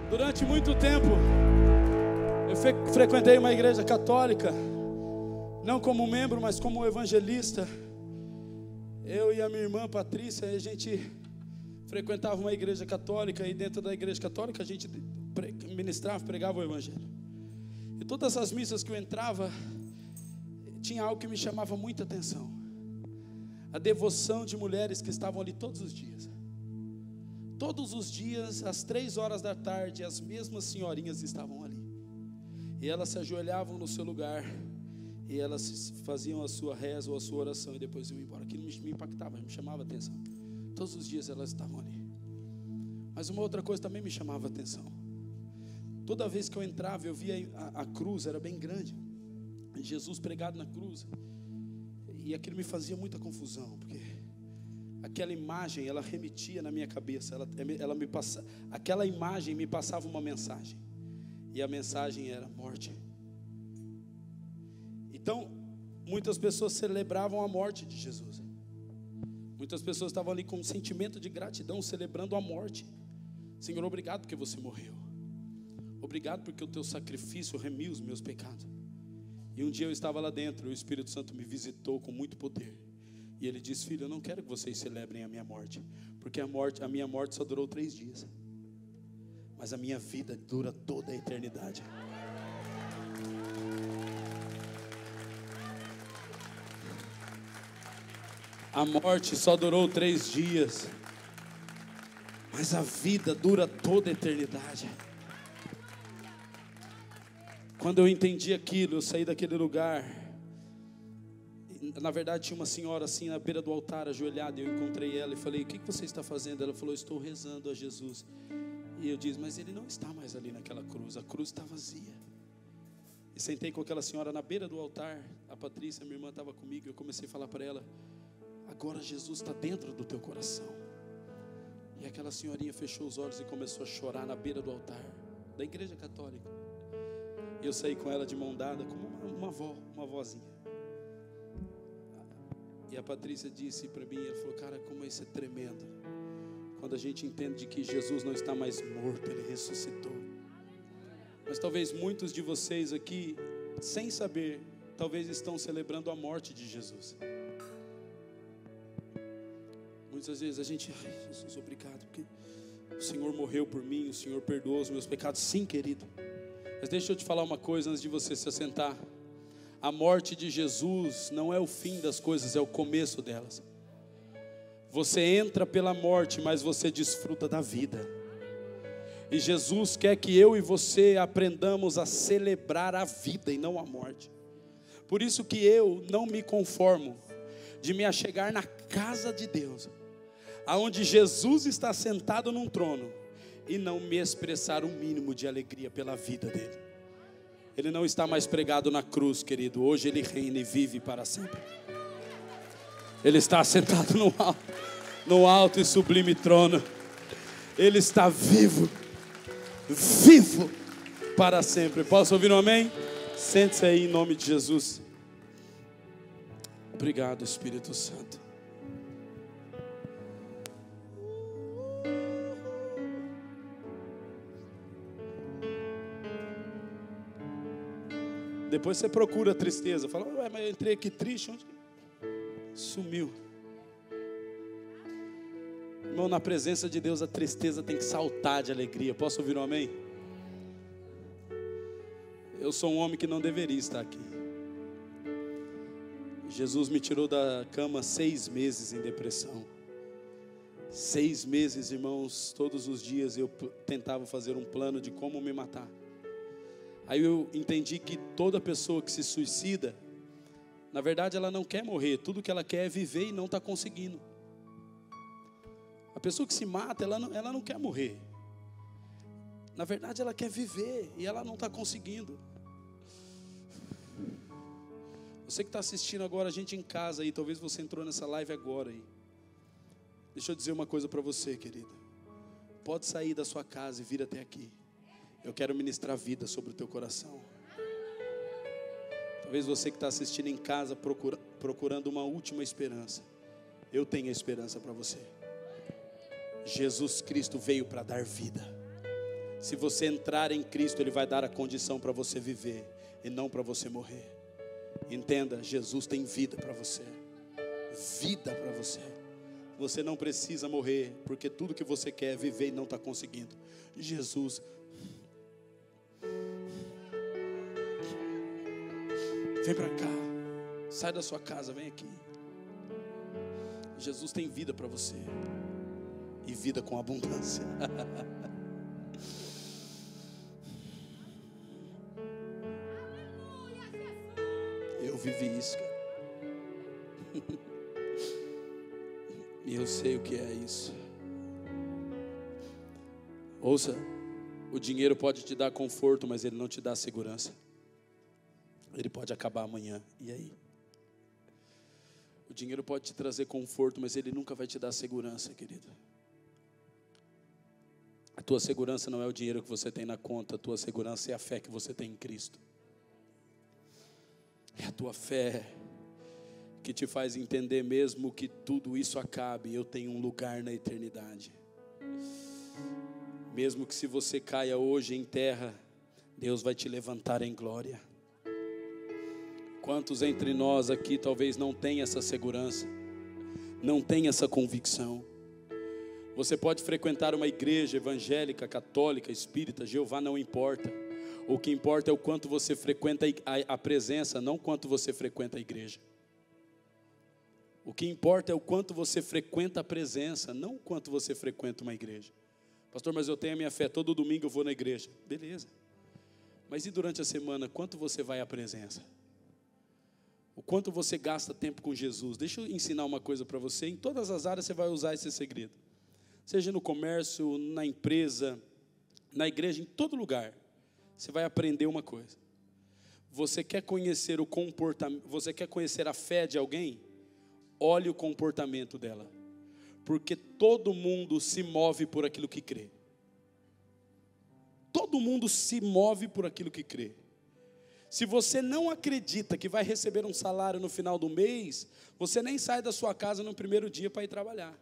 Durante muito tempo, eu frequentei uma igreja católica, não como membro, mas como evangelista. Eu e a minha irmã Patrícia, a gente frequentava uma igreja católica, e dentro da igreja católica a gente ministrava, pregava o evangelho. E todas as missas que eu entrava, tinha algo que me chamava muita atenção: a devoção de mulheres que estavam ali todos os dias. Todos os dias, às 3 horas da tarde, as mesmas senhorinhas estavam ali. E elas se ajoelhavam no seu lugar, e elas faziam a sua reza ou a sua oração, e depois iam embora. Aquilo me impactava, me chamava a atenção. Todos os dias elas estavam ali. Mas uma outra coisa também me chamava a atenção. Toda vez que eu entrava, eu via a cruz, era bem grande, Jesus pregado na cruz. E aquilo me fazia muita confusão, porque aquela imagem, ela remetia na minha cabeça, ela me passava, aquela imagem me passava uma mensagem, e a mensagem era morte. Então, muitas pessoas celebravam a morte de Jesus. Muitas pessoas estavam ali com um sentimento de gratidão, celebrando a morte. Senhor, obrigado porque você morreu. Obrigado porque o teu sacrifício remiu os meus pecados. E um dia eu estava lá dentro, e o Espírito Santo me visitou com muito poder. E ele disse: filho, eu não quero que vocês celebrem a minha morte, porque a minha morte só durou 3 dias, mas a minha vida dura toda a eternidade. A morte só durou 3 dias, mas a vida dura toda a eternidade. Quando eu entendi aquilo, eu saí daquele lugar. Na verdade tinha uma senhora assim na beira do altar, ajoelhada. Eu encontrei ela e falei: o que você está fazendo? Ela falou: estou rezando a Jesus. E eu disse: mas ele não está mais ali naquela cruz, a cruz está vazia. E sentei com aquela senhora na beira do altar. A Patrícia, minha irmã, estava comigo. Eu comecei a falar para ela: agora Jesus está dentro do teu coração. E aquela senhorinha fechou os olhos e começou a chorar na beira do altar da igreja católica. E eu saí com ela de mão dada, como uma vozinha. E a Patrícia disse para mim, ela falou: cara, como isso é tremendo, quando a gente entende de que Jesus não está mais morto, Ele ressuscitou. Mas talvez muitos de vocês aqui, sem saber, talvez estão celebrando a morte de Jesus. Muitas vezes a gente: ai, Jesus, obrigado, porque o Senhor morreu por mim, o Senhor perdoou os meus pecados. Sim, querido. Mas deixa eu te falar uma coisa antes de você se assentar. A morte de Jesus não é o fim das coisas, é o começo delas. Você entra pela morte, mas você desfruta da vida. E Jesus quer que eu e você aprendamos a celebrar a vida e não a morte. Por isso que eu não me conformo de me achegar na casa de Deus, aonde Jesus está sentado num trono, e não me expressar um mínimo de alegria pela vida dele. Ele não está mais pregado na cruz, querido. Hoje ele reina e vive para sempre. Ele está sentado no alto e sublime trono. Ele está vivo para sempre. Posso ouvir um amém? Sente-se aí em nome de Jesus. Obrigado, Espírito Santo. Depois você procura a tristeza. Fala: ué, mas eu entrei aqui triste. Onde? Sumiu. Irmão, na presença de Deus a tristeza tem que saltar de alegria. Posso ouvir um amém? Eu sou um homem que não deveria estar aqui. Jesus me tirou da cama 6 meses em depressão. 6 meses, irmãos. Todos os dias eu tentava fazer um plano de como me matar. Aí eu entendi que toda pessoa que se suicida, na verdade ela não quer morrer. Tudo que ela quer é viver e não está conseguindo. A pessoa que se mata, ela não quer morrer. Na verdade ela quer viver e ela não está conseguindo. Você que está assistindo agora a gente em casa aí, talvez você entrou nessa live agora aí. Deixa eu dizer uma coisa para você, querida. Pode sair da sua casa e vir até aqui. Eu quero ministrar vida sobre o teu coração. Talvez você que está assistindo em casa procurando uma última esperança. Eu tenho a esperança para você. Jesus Cristo veio para dar vida. Se você entrar em Cristo, Ele vai dar a condição para você viver e não para você morrer. Entenda, Jesus tem vida para você. Vida para você. Você não precisa morrer, porque tudo que você quer é viver e não está conseguindo. Jesus. Vem para cá. Sai da sua casa, vem aqui. Jesus tem vida para você. E vida com abundância. Eu vivi isso, cara. E eu sei o que é isso. Ouça, o dinheiro pode te dar conforto, mas ele não te dá segurança. Ele pode acabar amanhã, e aí? O dinheiro pode te trazer conforto, mas ele nunca vai te dar segurança, querido. A tua segurança não é o dinheiro que você tem na conta, a tua segurança é a fé que você tem em Cristo. É a tua fé que te faz entender, mesmo que tudo isso acabe, eu tenho um lugar na eternidade. Mesmo que se você caia hoje em terra, Deus vai te levantar em glória. Quantos entre nós aqui talvez não tenham essa segurança, não tenham essa convicção? Você pode frequentar uma igreja evangélica, católica, espírita, Jeová, não importa. O que importa é o quanto você frequenta a presença, não o quanto você frequenta a igreja. O que importa é o quanto você frequenta a presença, não o quanto você frequenta uma igreja. Pastor, mas eu tenho a minha fé, todo domingo eu vou na igreja. Beleza. Mas e durante a semana, quanto você vai à presença? O quanto você gasta tempo com Jesus? Deixa eu ensinar uma coisa para você. Em todas as áreas você vai usar esse segredo. Seja no comércio, na empresa, na igreja, em todo lugar. Você vai aprender uma coisa. Você quer conhecer o comportamento, você quer conhecer a fé de alguém? Olhe o comportamento dela. Porque todo mundo se move por aquilo que crê. Todo mundo se move por aquilo que crê. Se você não acredita que vai receber um salário no final do mês, você nem sai da sua casa no primeiro dia para ir trabalhar.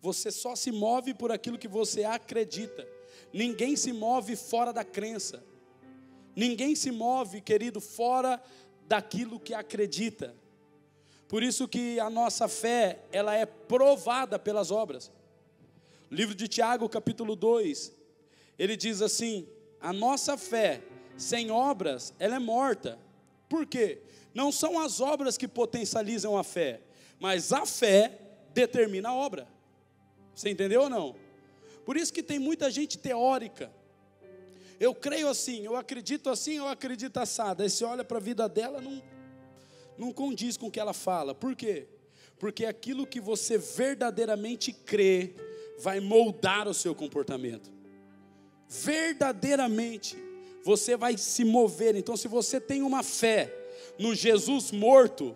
Você só se move por aquilo que você acredita. Ninguém se move fora da crença. Ninguém se move, querido, fora daquilo que acredita. Por isso que a nossa fé, ela é provada pelas obras. O livro de Tiago, capítulo 2, ele diz assim: a nossa fé sem obras, ela é morta. Por quê? Não são as obras que potencializam a fé, mas a fé determina a obra. Você entendeu ou não? Por isso que tem muita gente teórica. Eu creio assim, eu acredito assado. Aí você olha para a vida dela, não condiz com o que ela fala. Por quê? Porque aquilo que você verdadeiramente crê vai moldar o seu comportamento. Verdadeiramente você vai se mover. Então, se você tem uma fé no Jesus morto,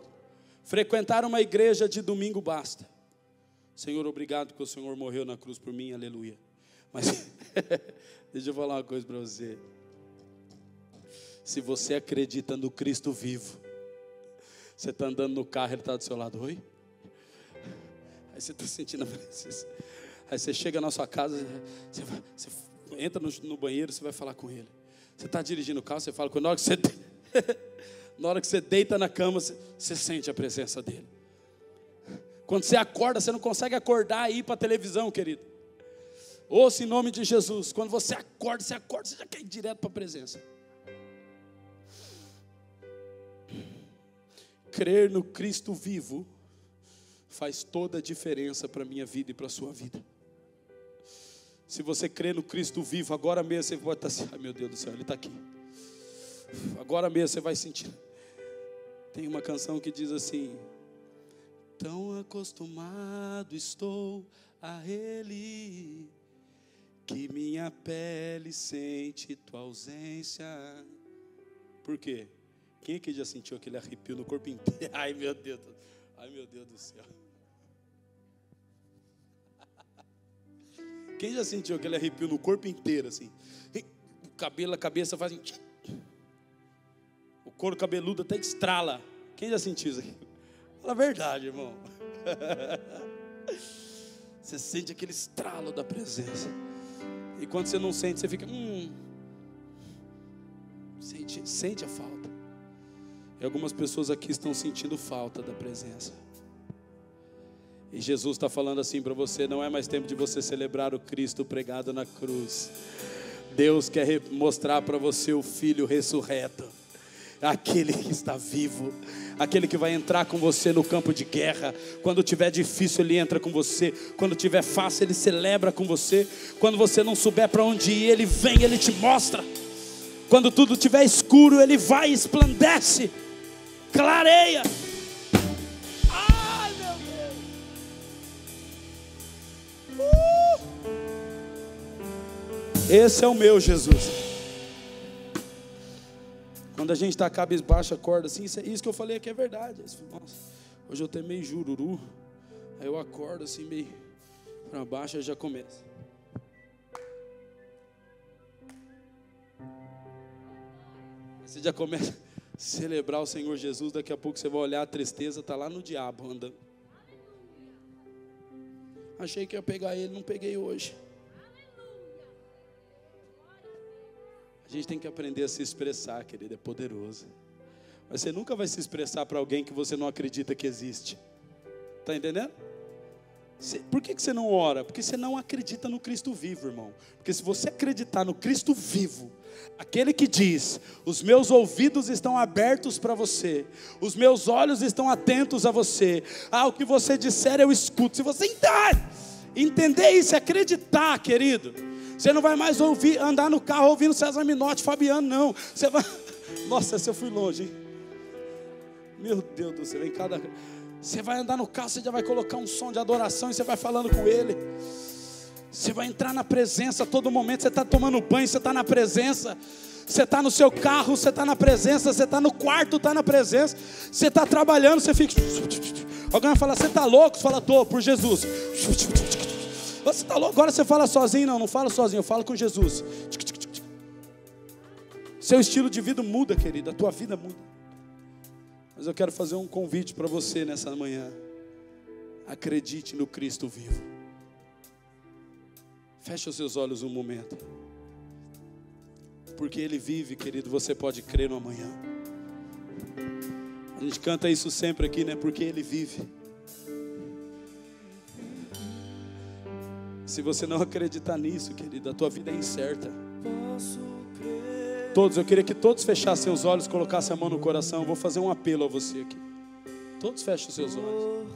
frequentar uma igreja de domingo basta. Senhor, obrigado que o Senhor morreu na cruz por mim, aleluia. Mas deixa eu falar uma coisa para você. Se você acredita no Cristo vivo, você está andando no carro, Ele está do seu lado, oi? Aí você está sentindo a presença. Aí você chega na sua casa, você entra no banheiro, você vai falar com Ele. Você está dirigindo o carro, você fala com Ele. Na hora que você deita na cama, você sente a presença dEle. Quando você acorda, você não consegue acordar e ir para a televisão, querido. Ouça em nome de Jesus. Quando você acorda, você já quer ir direto para a presença. Crer no Cristo vivo faz toda a diferença para a minha vida e para a sua vida. Se você crê no Cristo vivo, agora mesmo você pode estar assim: ai meu Deus do céu, Ele está aqui. Agora mesmo você vai sentir. Tem uma canção que diz assim: tão acostumado estou a Ele, que minha pele sente tua ausência. Por quê? Quem aqui já sentiu aquele arrepio no corpo inteiro? Ai meu Deus do céu. Quem já sentiu aquele arrepio no corpo inteiro assim? O cabelo, a cabeça faz assim, o couro cabeludo até estrala. Quem já sentiu isso aqui? Fala a verdade, irmão. Você sente aquele estralo da presença. E quando você não sente, você fica, sente a falta. E algumas pessoas aqui estão sentindo falta da presença. E Jesus está falando assim para você: não é mais tempo de você celebrar o Cristo pregado na cruz. Deus quer mostrar para você o Filho ressurreto, aquele que está vivo, aquele que vai entrar com você no campo de guerra. Quando tiver difícil, Ele entra com você. Quando tiver fácil, Ele celebra com você. Quando você não souber para onde ir, Ele vem, Ele te mostra. Quando tudo estiver escuro, Ele vai e esplandece, clareia. Ai, meu Deus. Esse é o meu Jesus. Quando a gente está cabisbaixo, acorda assim, isso que eu falei aqui é verdade. Nossa, hoje eu estou meio jururu. Aí eu acordo assim, meio para baixo, e já começa. Você já começa a celebrar o Senhor Jesus. Daqui a pouco você vai olhar, a tristeza está lá no diabo andando. Achei que ia pegar ele, não peguei hoje. A gente tem que aprender a se expressar, querido, é poderoso. Mas você nunca vai se expressar para alguém que você não acredita que existe. Está entendendo? Por que você não ora? Porque você não acredita no Cristo vivo, irmão. Porque se você acreditar no Cristo vivo, aquele que diz: os meus ouvidos estão abertos para você, os meus olhos estão atentos a você, o que você disser eu escuto. Se você entender isso, acreditar, querido, você não vai mais andar no carro ouvindo César Minotti, Fabiano, não. Você vai... Nossa, essa eu fui longe, hein? Meu Deus do céu, você vai andar no carro, você já vai colocar um som de adoração e você vai falando com Ele. Você vai entrar na presença a todo momento. Você está tomando banho, você está na presença. Você está no seu carro, você está na presença. Você está no quarto, está na presença. Você está trabalhando, você fica... Alguém vai falar: você está louco? Você fala: estou, por Jesus. Você está louco? Agora você fala sozinho. Não fala sozinho, eu falo com Jesus. Seu estilo de vida muda, querido, a tua vida muda. Mas eu quero fazer um convite para você nessa manhã. Acredite no Cristo vivo. Feche os seus olhos um momento. Porque Ele vive, querido, você pode crer no amanhã. A gente canta isso sempre aqui, né? Porque Ele vive. Se você não acreditar nisso, querido, a tua vida é incerta. Todos, eu queria que todos fechassem os olhos, colocassem a mão no coração. Eu vou fazer um apelo a você aqui. Todos fechem os seus olhos.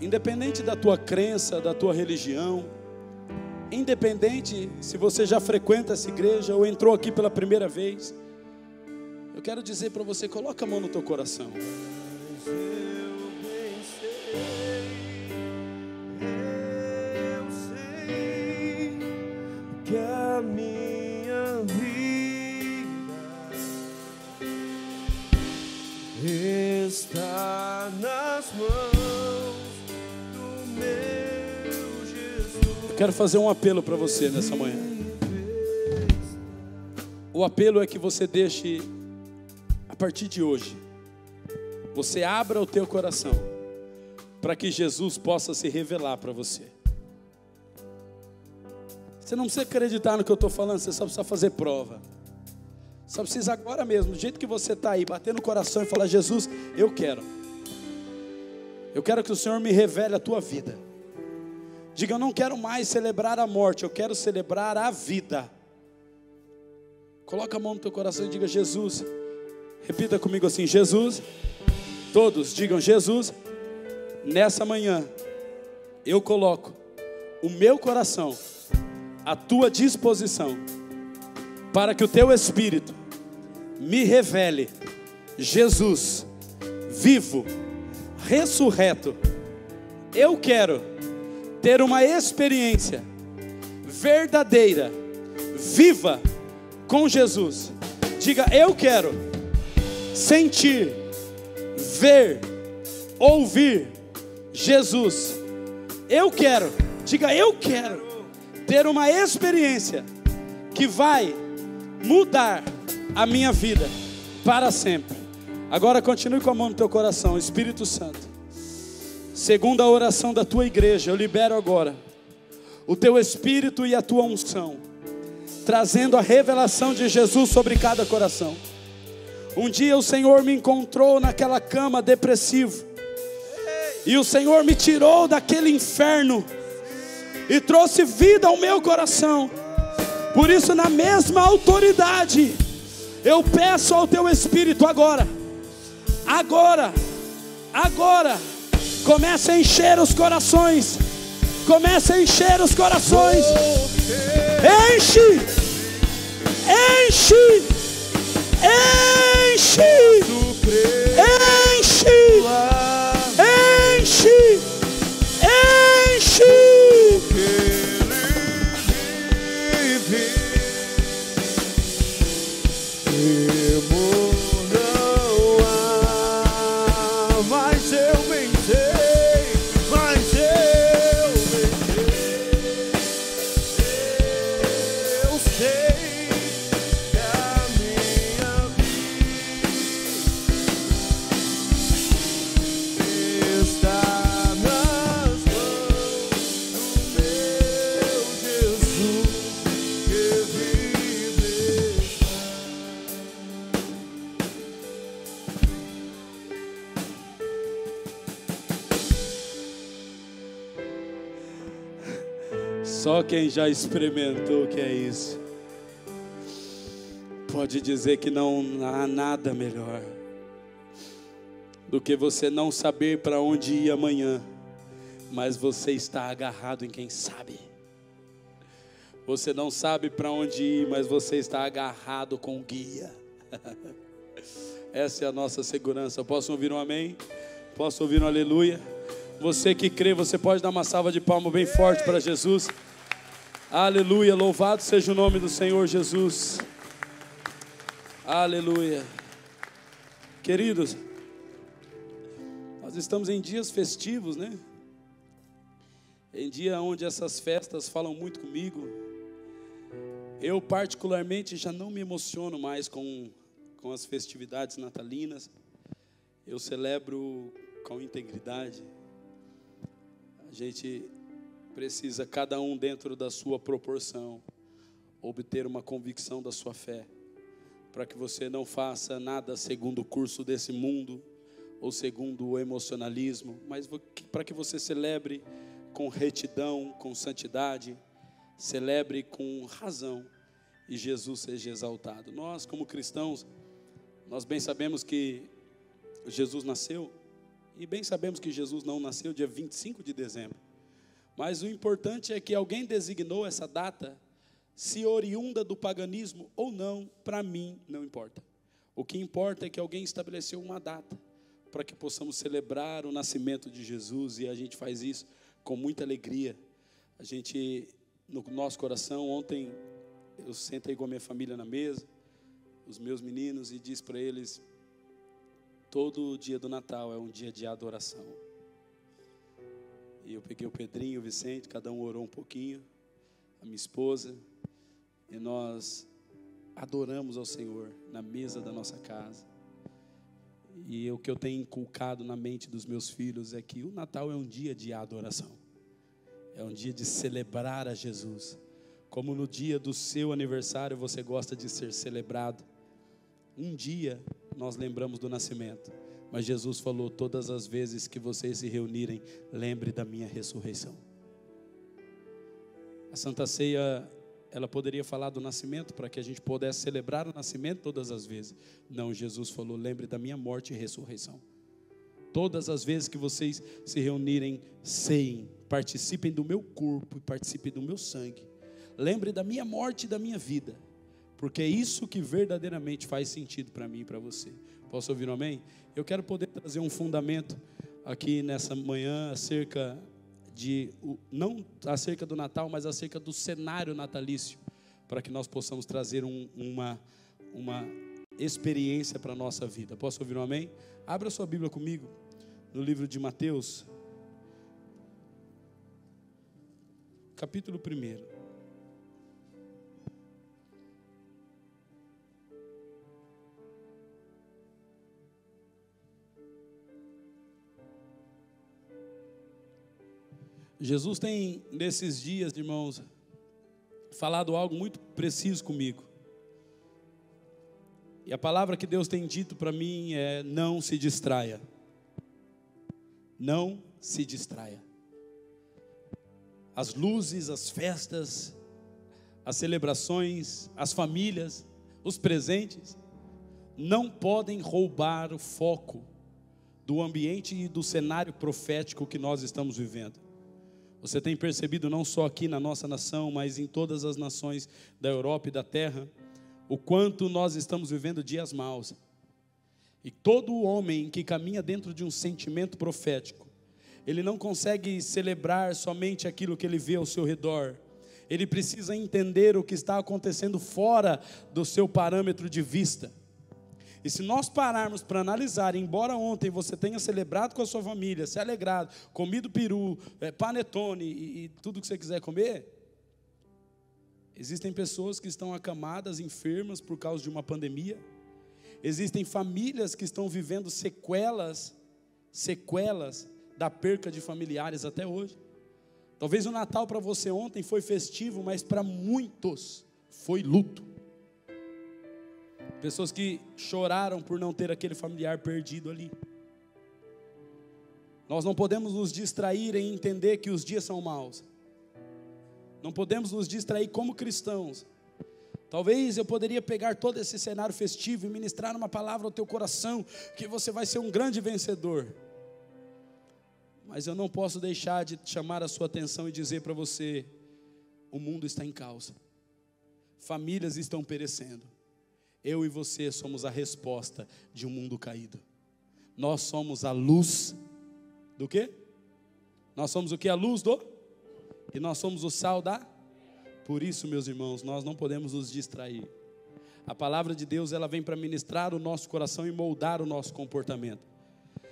Independente da tua crença, da tua religião, independente se você já frequenta essa igreja ou entrou aqui pela primeira vez, eu quero dizer para você: coloca a mão no teu coração. Eu sei que a minha vida está nas mãos do meu Jesus. Eu quero fazer um apelo para você nessa manhã. O apelo é que você deixe, a partir de hoje, você abra o teu coração para que Jesus possa se revelar para você. Você não precisa acreditar no que eu estou falando, você só precisa fazer prova. Só precisa agora mesmo, do jeito que você está aí, bater no coração e falar: Jesus, eu quero que o Senhor me revele a tua vida. Diga: eu não quero mais celebrar a morte, eu quero celebrar a vida. Coloca a mão no teu coração e diga: Jesus. Repita comigo assim: Jesus. Todos digam: Jesus, nessa manhã eu coloco o meu coração à tua disposição, para que o teu Espírito me revele Jesus vivo, ressurreto. Eu quero ter uma experiência verdadeira, viva com Jesus. Diga: eu quero sentir, ver, ouvir Jesus. Eu quero, diga: eu quero ter uma experiência que vai mudar a minha vida para sempre. Agora continue com a mão no teu coração. Espírito Santo, segundo a oração da tua igreja, eu libero agora o teu Espírito e a tua unção, trazendo a revelação de Jesus sobre cada coração. Um dia o Senhor me encontrou naquela cama depressivo, e o Senhor me tirou daquele inferno e trouxe vida ao meu coração. Por isso, na mesma autoridade, eu peço ao teu Espírito agora, comece a encher os corações, enche, enche, enche, Só quem já experimentou o que é isso pode dizer que não há nada melhor do que você não saber para onde ir amanhã, mas você está agarrado em quem sabe. Você não sabe para onde ir, mas você está agarrado com o guia. Essa é a nossa segurança. Posso ouvir um amém? Posso ouvir um aleluia? Você que crê, você pode dar uma salva de palmas bem forte para Jesus. Aleluia, louvado seja o nome do Senhor Jesus. Aleluia. Queridos, nós estamos em dias festivos, né? Em dia onde essas festas falam muito comigo. Eu particularmente já não me emociono mais com as festividades natalinas. Eu celebro com integridade. A gente precisa, cada um dentro da sua proporção, obter uma convicção da sua fé, para que você não faça nada segundo o curso desse mundo, ou segundo o emocionalismo, mas para que você celebre com retidão, com santidade, celebre com razão, e Jesus seja exaltado. Nós, como cristãos, nós bem sabemos que Jesus nasceu, e bem sabemos que Jesus não nasceu dia 25 de dezembro. Mas o importante é que alguém designou essa data, se oriunda do paganismo ou não, para mim não importa. O que importa é que alguém estabeleceu uma data, para que possamos celebrar o nascimento de Jesus, e a gente faz isso com muita alegria. A gente, no nosso coração, ontem eu sentei com a minha família na mesa, os meus meninos, e disse para eles: todo dia do Natal é um dia de adoração. E eu peguei o Pedrinho, o Vicente, cada um orou um pouquinho, a minha esposa, e nós adoramos ao Senhor na mesa da nossa casa. E o que eu tenho inculcado na mente dos meus filhos é que o Natal é um dia de adoração, é um dia de celebrar a Jesus. Como no dia do seu aniversário você gosta de ser celebrado, um dia nós lembramos do nascimento. Mas Jesus falou: todas as vezes que vocês se reunirem, lembre da minha ressurreição. A Santa Ceia, ela poderia falar do nascimento, para que a gente pudesse celebrar o nascimento todas as vezes. Não, Jesus falou: lembre da minha morte e ressurreição. Todas as vezes que vocês se reunirem, ceiem, participem do meu corpo e participem do meu sangue. Lembre da minha morte e da minha vida, porque é isso que verdadeiramente faz sentido para mim e para você. Posso ouvir um amém? Eu quero poder trazer um fundamento aqui nessa manhã acerca não acerca do Natal, mas acerca do cenário natalício, para que nós possamos trazer uma experiência para a nossa vida. Posso ouvir um amém? Abra sua Bíblia comigo, no livro de Mateus, capítulo 1. Jesus tem, nesses dias, irmãos, falado algo muito preciso comigo. E a palavra que Deus tem dito para mim é: não se distraia. Não se distraia. As luzes, as festas, as celebrações, as famílias, os presentes, não podem roubar o foco do ambiente e do cenário profético que nós estamos vivendo. Você tem percebido, não só aqui na nossa nação, mas em todas as nações da Europa e da Terra, o quanto nós estamos vivendo dias maus. E todo homem que caminha dentro de um sentimento profético, ele não consegue celebrar somente aquilo que ele vê ao seu redor. Ele precisa entender o que está acontecendo fora do seu parâmetro de vista. E se nós pararmos para analisar, embora ontem você tenha celebrado com a sua família, se alegrado, comido peru, panetone e tudo que você quiser comer, existem pessoas que estão acamadas, enfermas por causa de uma pandemia. Existem famílias que estão vivendo sequelas da perca de familiares até hoje. Talvez o Natal para você ontem foi festivo, mas para muitos foi luto. Pessoas que choraram por não ter aquele familiar perdido ali. Nós não podemos nos distrair em entender que os dias são maus. Não podemos nos distrair como cristãos. Talvez eu poderia pegar todo esse cenário festivo e ministrar uma palavra ao teu coração, que você vai ser um grande vencedor. Mas eu não posso deixar de chamar a sua atenção e dizer para você: o mundo está em causa. Famílias estão perecendo. Eu e você somos a resposta de um mundo caído. Nós somos a luz do quê? Nós somos o que? A luz do? E nós somos o sal da? Por isso, meus irmãos, nós não podemos nos distrair. A palavra de Deus, ela vem para ministrar o nosso coração e moldar o nosso comportamento.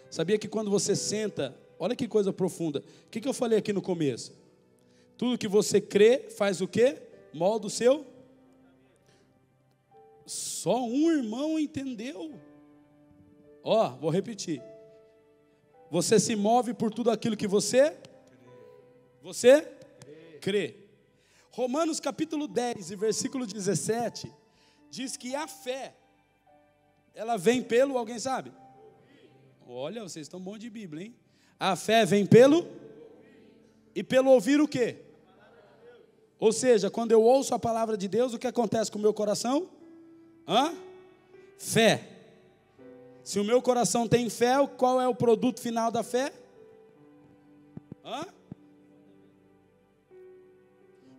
Sabia que quando você senta, olha que coisa profunda. O que eu falei aqui no começo? Tudo que você crê, faz o quê? Molda o seu. Só um irmão entendeu. Vou repetir. Você se move por tudo aquilo que você crê. Romanos capítulo 10 e versículo 17 diz que a fé, ela vem pelo, alguém sabe? Olha, vocês estão bons de Bíblia, hein? A fé vem pelo e pelo ouvir o quê? Ou seja, quando eu ouço a palavra de Deus, o que acontece com o meu coração? Fé. Se o meu coração tem fé, qual é o produto final da fé?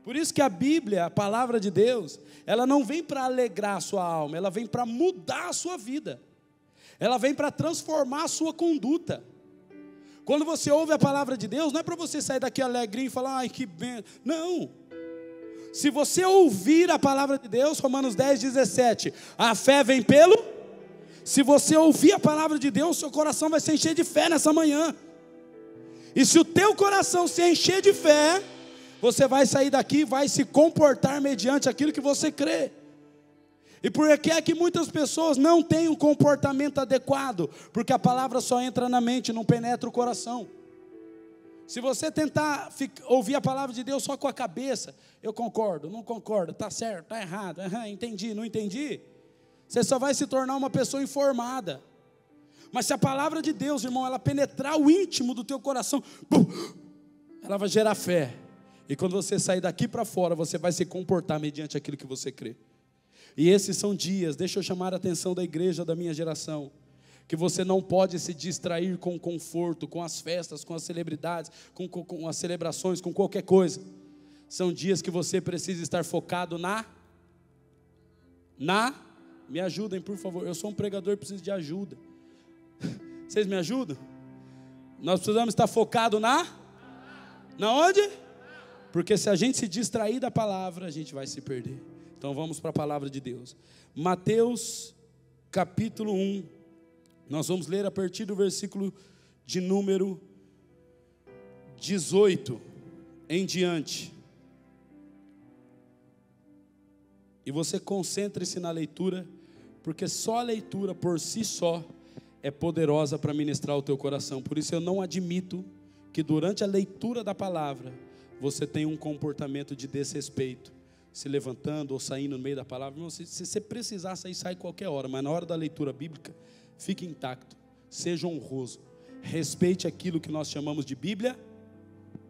Por isso que a Bíblia, a palavra de Deus, ela não vem para alegrar a sua alma, ela vem para mudar a sua vida. Ela vem para transformar a sua conduta. Quando você ouve a palavra de Deus, não é para você sair daqui alegrinho e falar: ai, que bem. Não. Se você ouvir a palavra de Deus, Romanos 10, 17, a fé vem pelo. Se você ouvir a palavra de Deus, seu coração vai se encher de fé nessa manhã. E se o teu coração se encher de fé, você vai sair daqui e vai se comportar mediante aquilo que você crê. E por que é que muitas pessoas não têm um comportamento adequado? Porque a palavra só entra na mente, não penetra o coração. Se você tentar ouvir a palavra de Deus só com a cabeça, eu concordo, não concordo, está certo, está errado, entendi, não entendi, você só vai se tornar uma pessoa informada. Mas se a palavra de Deus, irmão, ela penetrar o íntimo do teu coração, ela vai gerar fé. E quando você sair daqui para fora, você vai se comportar mediante aquilo que você crê. E esses são dias, deixa eu chamar a atenção da igreja da minha geração, que você não pode se distrair com o conforto, com as festas, com as celebridades, com as celebrações, com qualquer coisa. São dias que você precisa estar focado me ajudem, por favor, eu sou um pregador e preciso de ajuda. Vocês me ajudam? Nós precisamos estar focado na onde? Porque se a gente se distrair da palavra, a gente vai se perder. Então vamos para a palavra de Deus. Mateus capítulo 1. Nós vamos ler a partir do versículo de número 18 em diante. E você concentre-se na leitura, porque só a leitura por si só é poderosa para ministrar o teu coração. Por isso eu não admito que durante a leitura da palavra, você tem um comportamento de desrespeito, se levantando ou saindo no meio da palavra. Irmão, se você precisar sair, sai qualquer hora, mas na hora da leitura bíblica, fique intacto, seja honroso, respeite aquilo que nós chamamos de Bíblia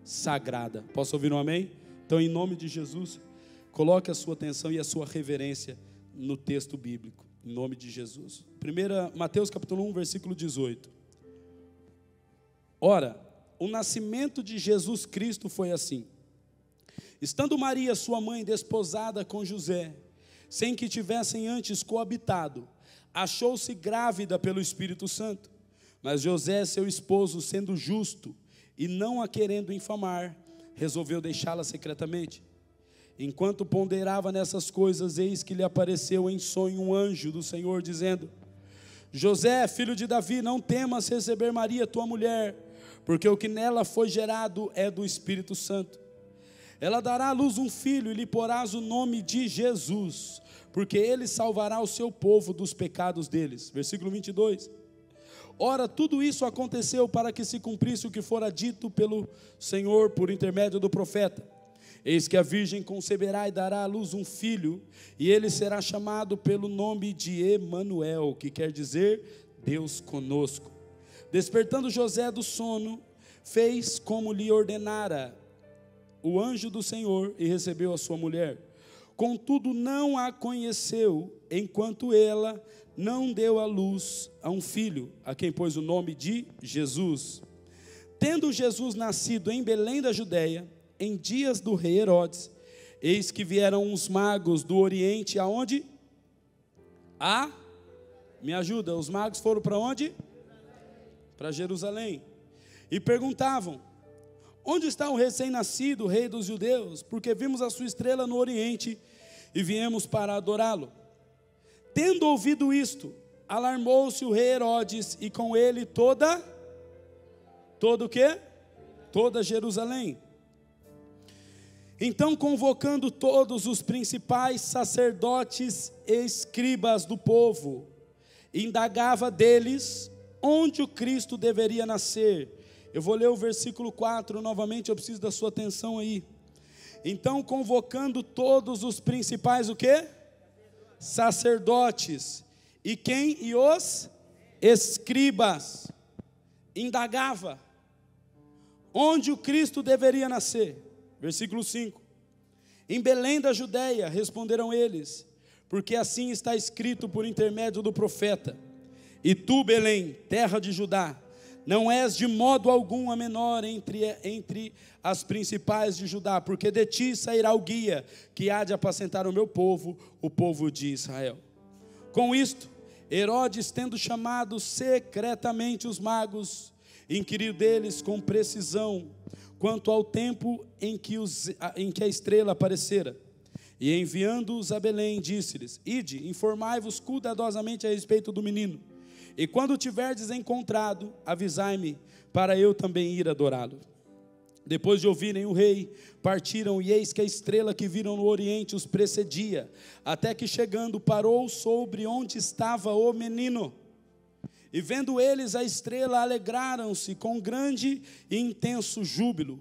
sagrada. Posso ouvir um amém? Então, em nome de Jesus, coloque a sua atenção e a sua reverência no texto bíblico, em nome de Jesus. Mateus capítulo 1, versículo 18. Ora, o nascimento de Jesus Cristo foi assim: estando Maria, sua mãe, desposada com José, sem que tivessem antes coabitado, achou-se grávida pelo Espírito Santo. Mas José, seu esposo, sendo justo e não a querendo infamar, resolveu deixá-la secretamente. Enquanto ponderava nessas coisas, eis que lhe apareceu em sonho um anjo do Senhor, dizendo: José, filho de Davi, não temas receber Maria, tua mulher, porque o que nela foi gerado é do Espírito Santo. Ela dará à luz um filho e lhe porás o nome de Jesus, porque ele salvará o seu povo dos pecados deles. Versículo 22. Ora, tudo isso aconteceu para que se cumprisse o que fora dito pelo Senhor por intermédio do profeta. Eis que a virgem conceberá e dará à luz um filho, e ele será chamado pelo nome de Emanuel, que quer dizer Deus conosco. Despertando José do sono, fez como lhe ordenara o anjo do Senhor e recebeu a sua mulher. Contudo, não a conheceu, enquanto ela não deu à luz a um filho, a quem pôs o nome de Jesus. Tendo Jesus nascido em Belém da Judéia, em dias do rei Herodes, eis que vieram uns magos do Oriente, aonde? Me ajuda, os magos foram para onde? Para Jerusalém. E perguntavam: onde está o recém-nascido, rei dos judeus? Porque vimos a sua estrela no Oriente e viemos para adorá-lo. Tendo ouvido isto, alarmou-se o rei Herodes e com ele toda o quê? Toda Jerusalém. Então, convocando todos os principais sacerdotes e escribas do povo, indagava deles onde o Cristo deveria nascer. Eu vou ler o versículo 4 novamente, eu preciso da sua atenção aí. Então, convocando todos os principais, o quê? Sacerdotes. E quem? E os escribas. Indagava onde o Cristo deveria nascer. Versículo 5. Em Belém da Judéia, responderam eles, porque assim está escrito por intermédio do profeta: e tu, Belém, terra de Judá, não és de modo algum a menor entre as principais de Judá, porque de ti sairá o guia, que há de apacentar o meu povo, o povo de Israel. Com isto, Herodes, tendo chamado secretamente os magos, inquiriu deles com precisão quanto ao tempo em que a estrela aparecera. E enviando-os a Belém, disse-lhes: ide, informai-vos cuidadosamente a respeito do menino, e quando o tiverdes encontrado, avisai-me, para eu também ir adorá-lo. Depois de ouvirem o rei, partiram, e eis que a estrela que viram no oriente os precedia, até que chegando parou sobre onde estava o menino. E vendo eles a estrela, alegraram-se com grande e intenso júbilo.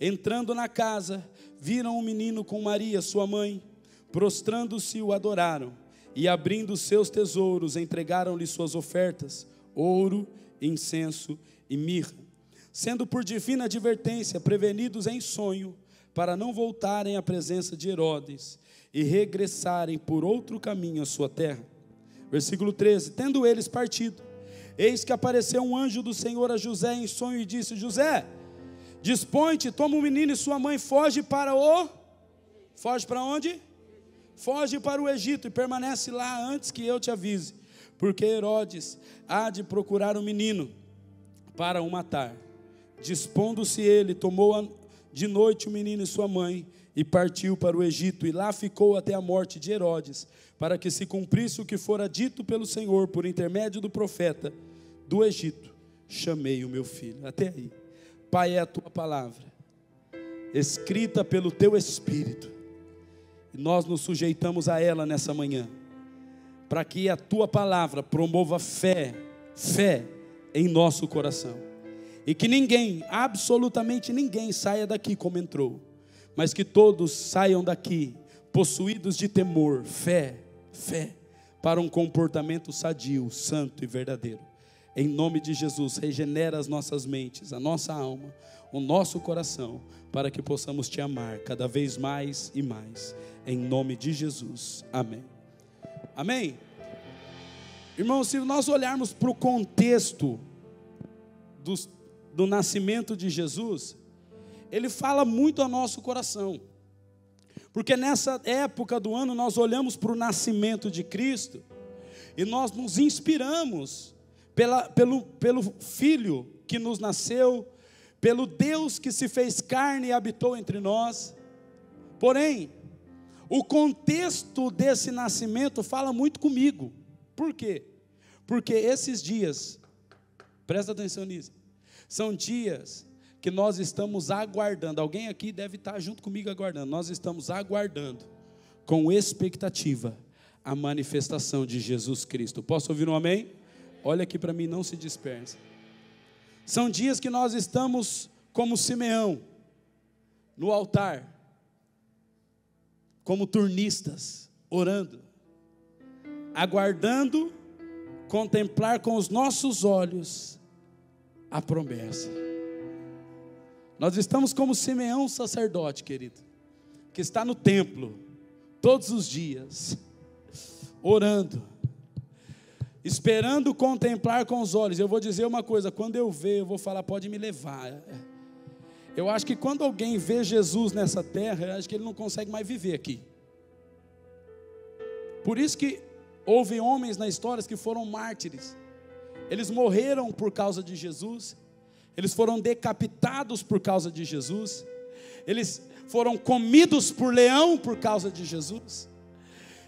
Entrando na casa, viram o menino com Maria, sua mãe. Prostrando-se, o adoraram. E abrindo seus tesouros, entregaram-lhe suas ofertas: ouro, incenso e mirra. Sendo por divina advertência prevenidos em sonho, para não voltarem à presença de Herodes e regressarem por outro caminho à sua terra. Versículo 13. Tendo eles partido, eis que apareceu um anjo do Senhor a José em sonho e disse: José, dispõe-te, toma o menino e sua mãe, foge para onde? Foge para o Egito e permanece lá antes que eu te avise, porque Herodes há de procurar o menino para o matar. Dispondo-se ele, tomou de noite o menino e sua mãe e partiu para o Egito, e lá ficou até a morte de Herodes, para que se cumprisse o que fora dito pelo Senhor por intermédio do profeta: do Egito chamei o meu filho. Até aí. Pai, é a tua palavra escrita pelo teu Espírito, e nós nos sujeitamos a ela nessa manhã, para que a tua palavra promova fé em nosso coração, E que ninguém, absolutamente ninguém, saia daqui como entrou, mas que todos saiam daqui possuídos de temor, fé, para um comportamento sadio, santo e verdadeiro. Em nome de Jesus, regenera as nossas mentes, a nossa alma, o nosso coração, para que possamos te amar cada vez mais e mais. Em nome de Jesus, amém. Amém? Irmãos, se nós olharmos para o contexto do nascimento de Jesus, ele fala muito ao nosso coração. Porque nessa época do ano nós olhamos para o nascimento de Cristo e nós nos inspiramos pelo Filho que nos nasceu, pelo Deus que se fez carne e habitou entre nós. Porém, o contexto desse nascimento fala muito comigo. Por quê? Porque esses dias, presta atenção nisso, são dias que nós estamos aguardando. Alguém aqui deve estar junto comigo aguardando. Nós estamos aguardando com expectativa a manifestação de Jesus Cristo. Posso ouvir um amém? Olha aqui para mim, não se disperse. São dias que nós estamos como Simeão, no altar, como turnistas, orando, aguardando contemplar com os nossos olhos a promessa. Nós estamos como Simeão, sacerdote, querido, que está no templo todos os dias, orando, esperando contemplar com os olhos. Eu vou dizer uma coisa, quando eu ver, eu vou falar, pode me levar. Eu acho que quando alguém vê Jesus nessa terra, eu acho que ele não consegue mais viver aqui. Por isso que houve homens na história que foram mártires. Eles morreram por causa de Jesus. Eles foram decapitados por causa de Jesus. Eles foram comidos por leão por causa de Jesus.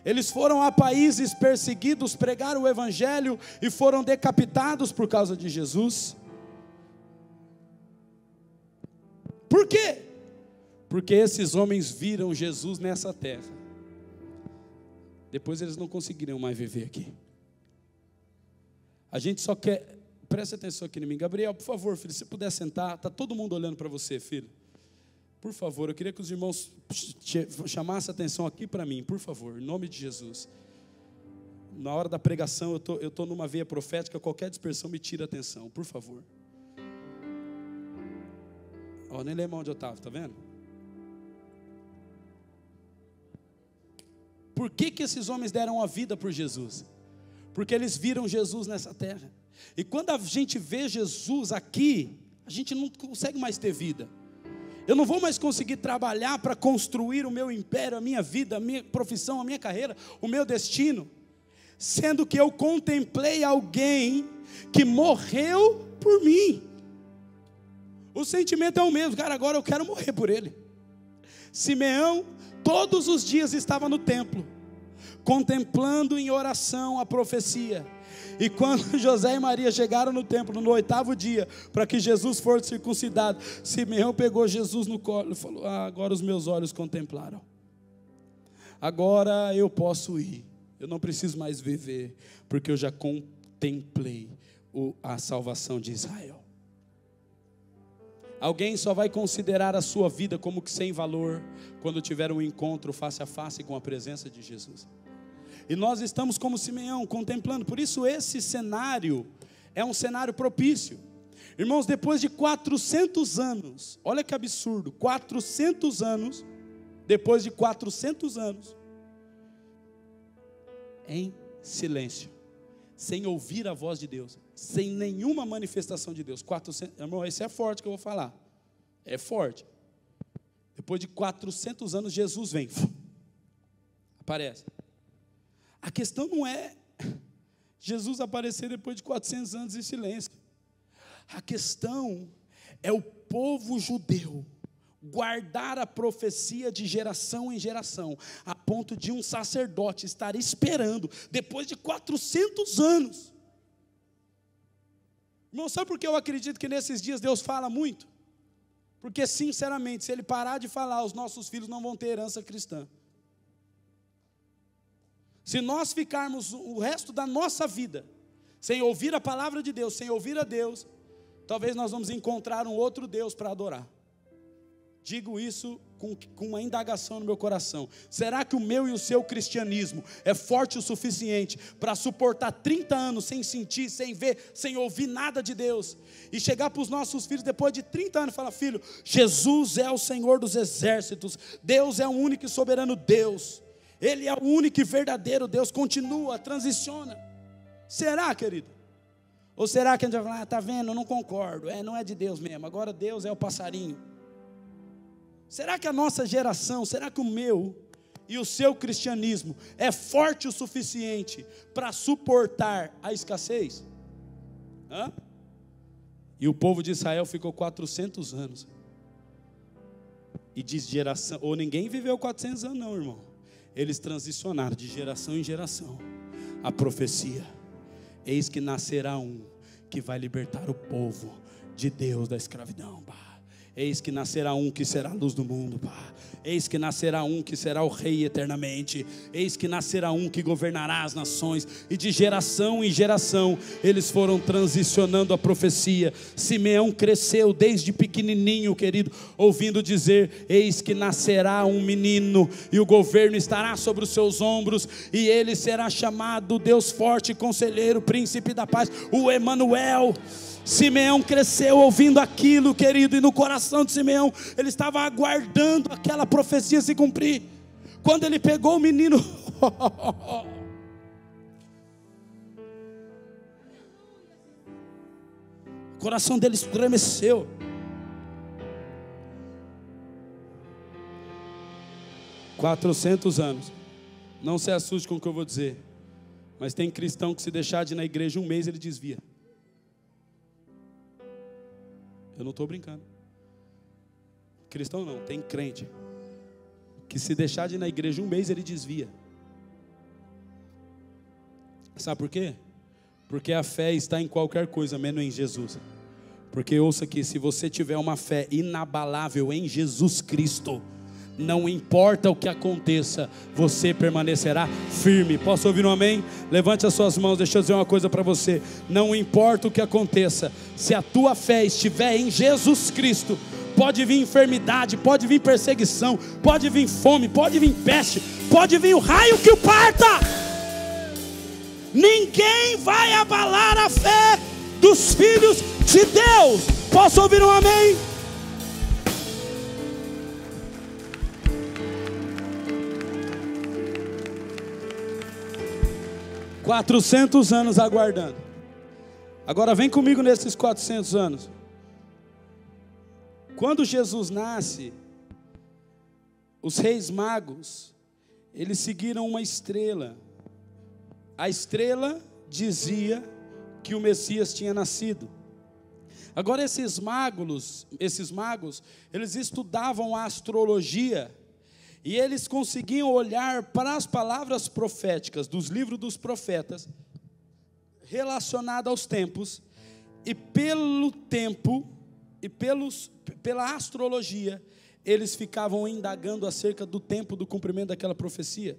Eles foram a países perseguidos, pregaram o evangelho e foram decapitados por causa de Jesus. Por quê? Porque esses homens viram Jesus nessa terra. Depois eles não conseguiriam mais viver aqui. A gente só quer... Presta atenção aqui em mim. Gabriel, por favor, filho, se puder sentar. Está todo mundo olhando para você, filho. Por favor, eu queria que os irmãos chamassem atenção aqui para mim, por favor, em nome de Jesus. Na hora da pregação, eu estou numa veia profética, qualquer dispersão me tira a atenção, por favor. Ó, nem lembro onde eu estava, está vendo? Por que esses homens deram a vida por Jesus? Porque eles viram Jesus nessa terra. E quando a gente vê Jesus aqui, a gente não consegue mais ter vida. Eu não vou mais conseguir trabalhar para construir o meu império, a minha vida, a minha profissão, a minha carreira, o meu destino, sendo que eu contemplei alguém que morreu por mim. O sentimento é o mesmo, cara, agora eu quero morrer por ele. Simeão, todos os dias estava no templo, contemplando em oração a profecia. E quando José e Maria chegaram no templo, no 8º dia, para que Jesus fosse circuncidado, Simeão pegou Jesus no colo e falou: agora os meus olhos contemplaram. Agora eu posso ir. Eu não preciso mais viver, porque eu já contemplei a salvação de Israel. Alguém só vai considerar a sua vida como que sem valor quando tiver um encontro face a face com a presença de Jesus. E nós estamos como Simeão, contemplando. Por isso esse cenário é um cenário propício. Irmãos, depois de 400 anos, olha que absurdo, 400 anos, depois de 400 anos, em silêncio, sem ouvir a voz de Deus, sem nenhuma manifestação de Deus. 400, irmão, esse é forte que eu vou falar, é forte. Depois de 400 anos, Jesus vem, aparece. A questão não é Jesus aparecer depois de 400 anos em silêncio. A questão é o povo judeu guardar a profecia de geração em geração, a ponto de um sacerdote estar esperando, depois de 400 anos. Irmão, sabe por que eu acredito que nesses dias Deus fala muito? Porque, sinceramente, se Ele parar de falar, os nossos filhos não vão ter herança cristã. Se nós ficarmos o resto da nossa vida sem ouvir a palavra de Deus, sem ouvir a Deus, talvez nós vamos encontrar um outro Deus para adorar. Digo isso com uma indagação no meu coração. Será que o meu e o seu cristianismo é forte o suficiente para suportar 30 anos sem sentir, sem ver, sem ouvir nada de Deus? E chegar para os nossos filhos depois de 30 anos e falar: filho, Jesus é o Senhor dos exércitos, Deus é o único e soberano Deus, Ele é o único e verdadeiro Deus. Continua, transiciona. Será, querido? Ou será que a gente vai falar: está vendo, eu não concordo, não é de Deus mesmo, agora Deus é o passarinho? Será que a nossa geração, será que o meu e o seu cristianismo é forte o suficiente para suportar a escassez? E o povo de Israel ficou 400 anos. E de geração, ou ninguém viveu 400 anos não, irmão. Eles transicionaram de geração em geração. A profecia: eis que nascerá um que vai libertar o povo de Deus da escravidão, pá. Eis que nascerá um que será a luz do mundo, pá. Eis que nascerá um que será o rei eternamente. Eis que nascerá um que governará as nações. E de geração em geração eles foram transicionando a profecia. Simeão cresceu desde pequenininho, querido, ouvindo dizer: eis que nascerá um menino, e o governo estará sobre os seus ombros, e ele será chamado Deus forte, conselheiro, príncipe da paz, o Emanuel. Simeão cresceu ouvindo aquilo, querido, e no coração de Simeão, ele estava aguardando aquela profecia se cumprir. Quando ele pegou o menino, o coração dele estremeceu. $400. Não se assuste com o que eu vou dizer, mas tem cristão que, se deixar de ir na igreja um mês, ele desvia. Eu não estou brincando. Cristão não, tem crente que, se deixar de ir na igreja um mês, ele desvia. Sabe por quê? Porque a fé está em qualquer coisa, menos em Jesus. Porque ouça aqui: se você tiver uma fé inabalável em Jesus Cristo, não importa o que aconteça, você permanecerá firme. Posso ouvir um amém? Levante as suas mãos, deixa eu dizer uma coisa para você. Não importa o que aconteça, se a tua fé estiver em Jesus Cristo, pode vir enfermidade, pode vir perseguição, pode vir fome, pode vir peste, pode vir o raio que o parta. Ninguém vai abalar a fé dos filhos de Deus. Posso ouvir um amém? $400 anos aguardando. Agora vem comigo nesses 400 anos. Quando Jesus nasce, os reis magos, eles seguiram uma estrela. A estrela dizia que o Messias tinha nascido. Agora esses magos, eles estudavam a astrologia. E eles conseguiam olhar para as palavras proféticas dos livros dos profetas, relacionadas aos tempos, e pelo tempo, e pela astrologia, eles ficavam indagando acerca do tempo do cumprimento daquela profecia.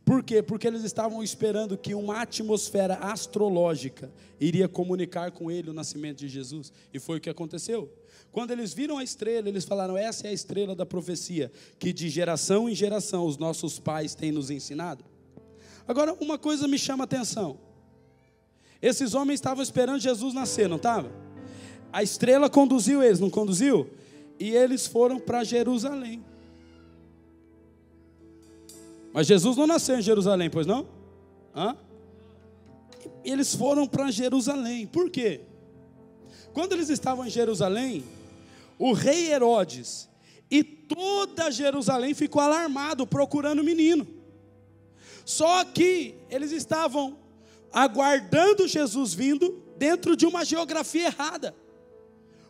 Por quê? Porque eles estavam esperando que uma atmosfera astrológica iria comunicar com ele o nascimento de Jesus. E foi o que aconteceu. Quando eles viram a estrela, eles falaram: essa é a estrela da profecia, que de geração em geração os nossos pais têm nos ensinado. Agora, uma coisa me chama a atenção. Esses homens estavam esperando Jesus nascer, não estava? A estrela conduziu eles, não conduziu? E eles foram para Jerusalém. Mas Jesus não nasceu em Jerusalém, pois não? Eles foram para Jerusalém. Por quê? Quando eles estavam em Jerusalém, o rei Herodes e toda Jerusalém ficou alarmado, procurando o menino. Só que eles estavam aguardando Jesus vindo dentro de uma geografia errada.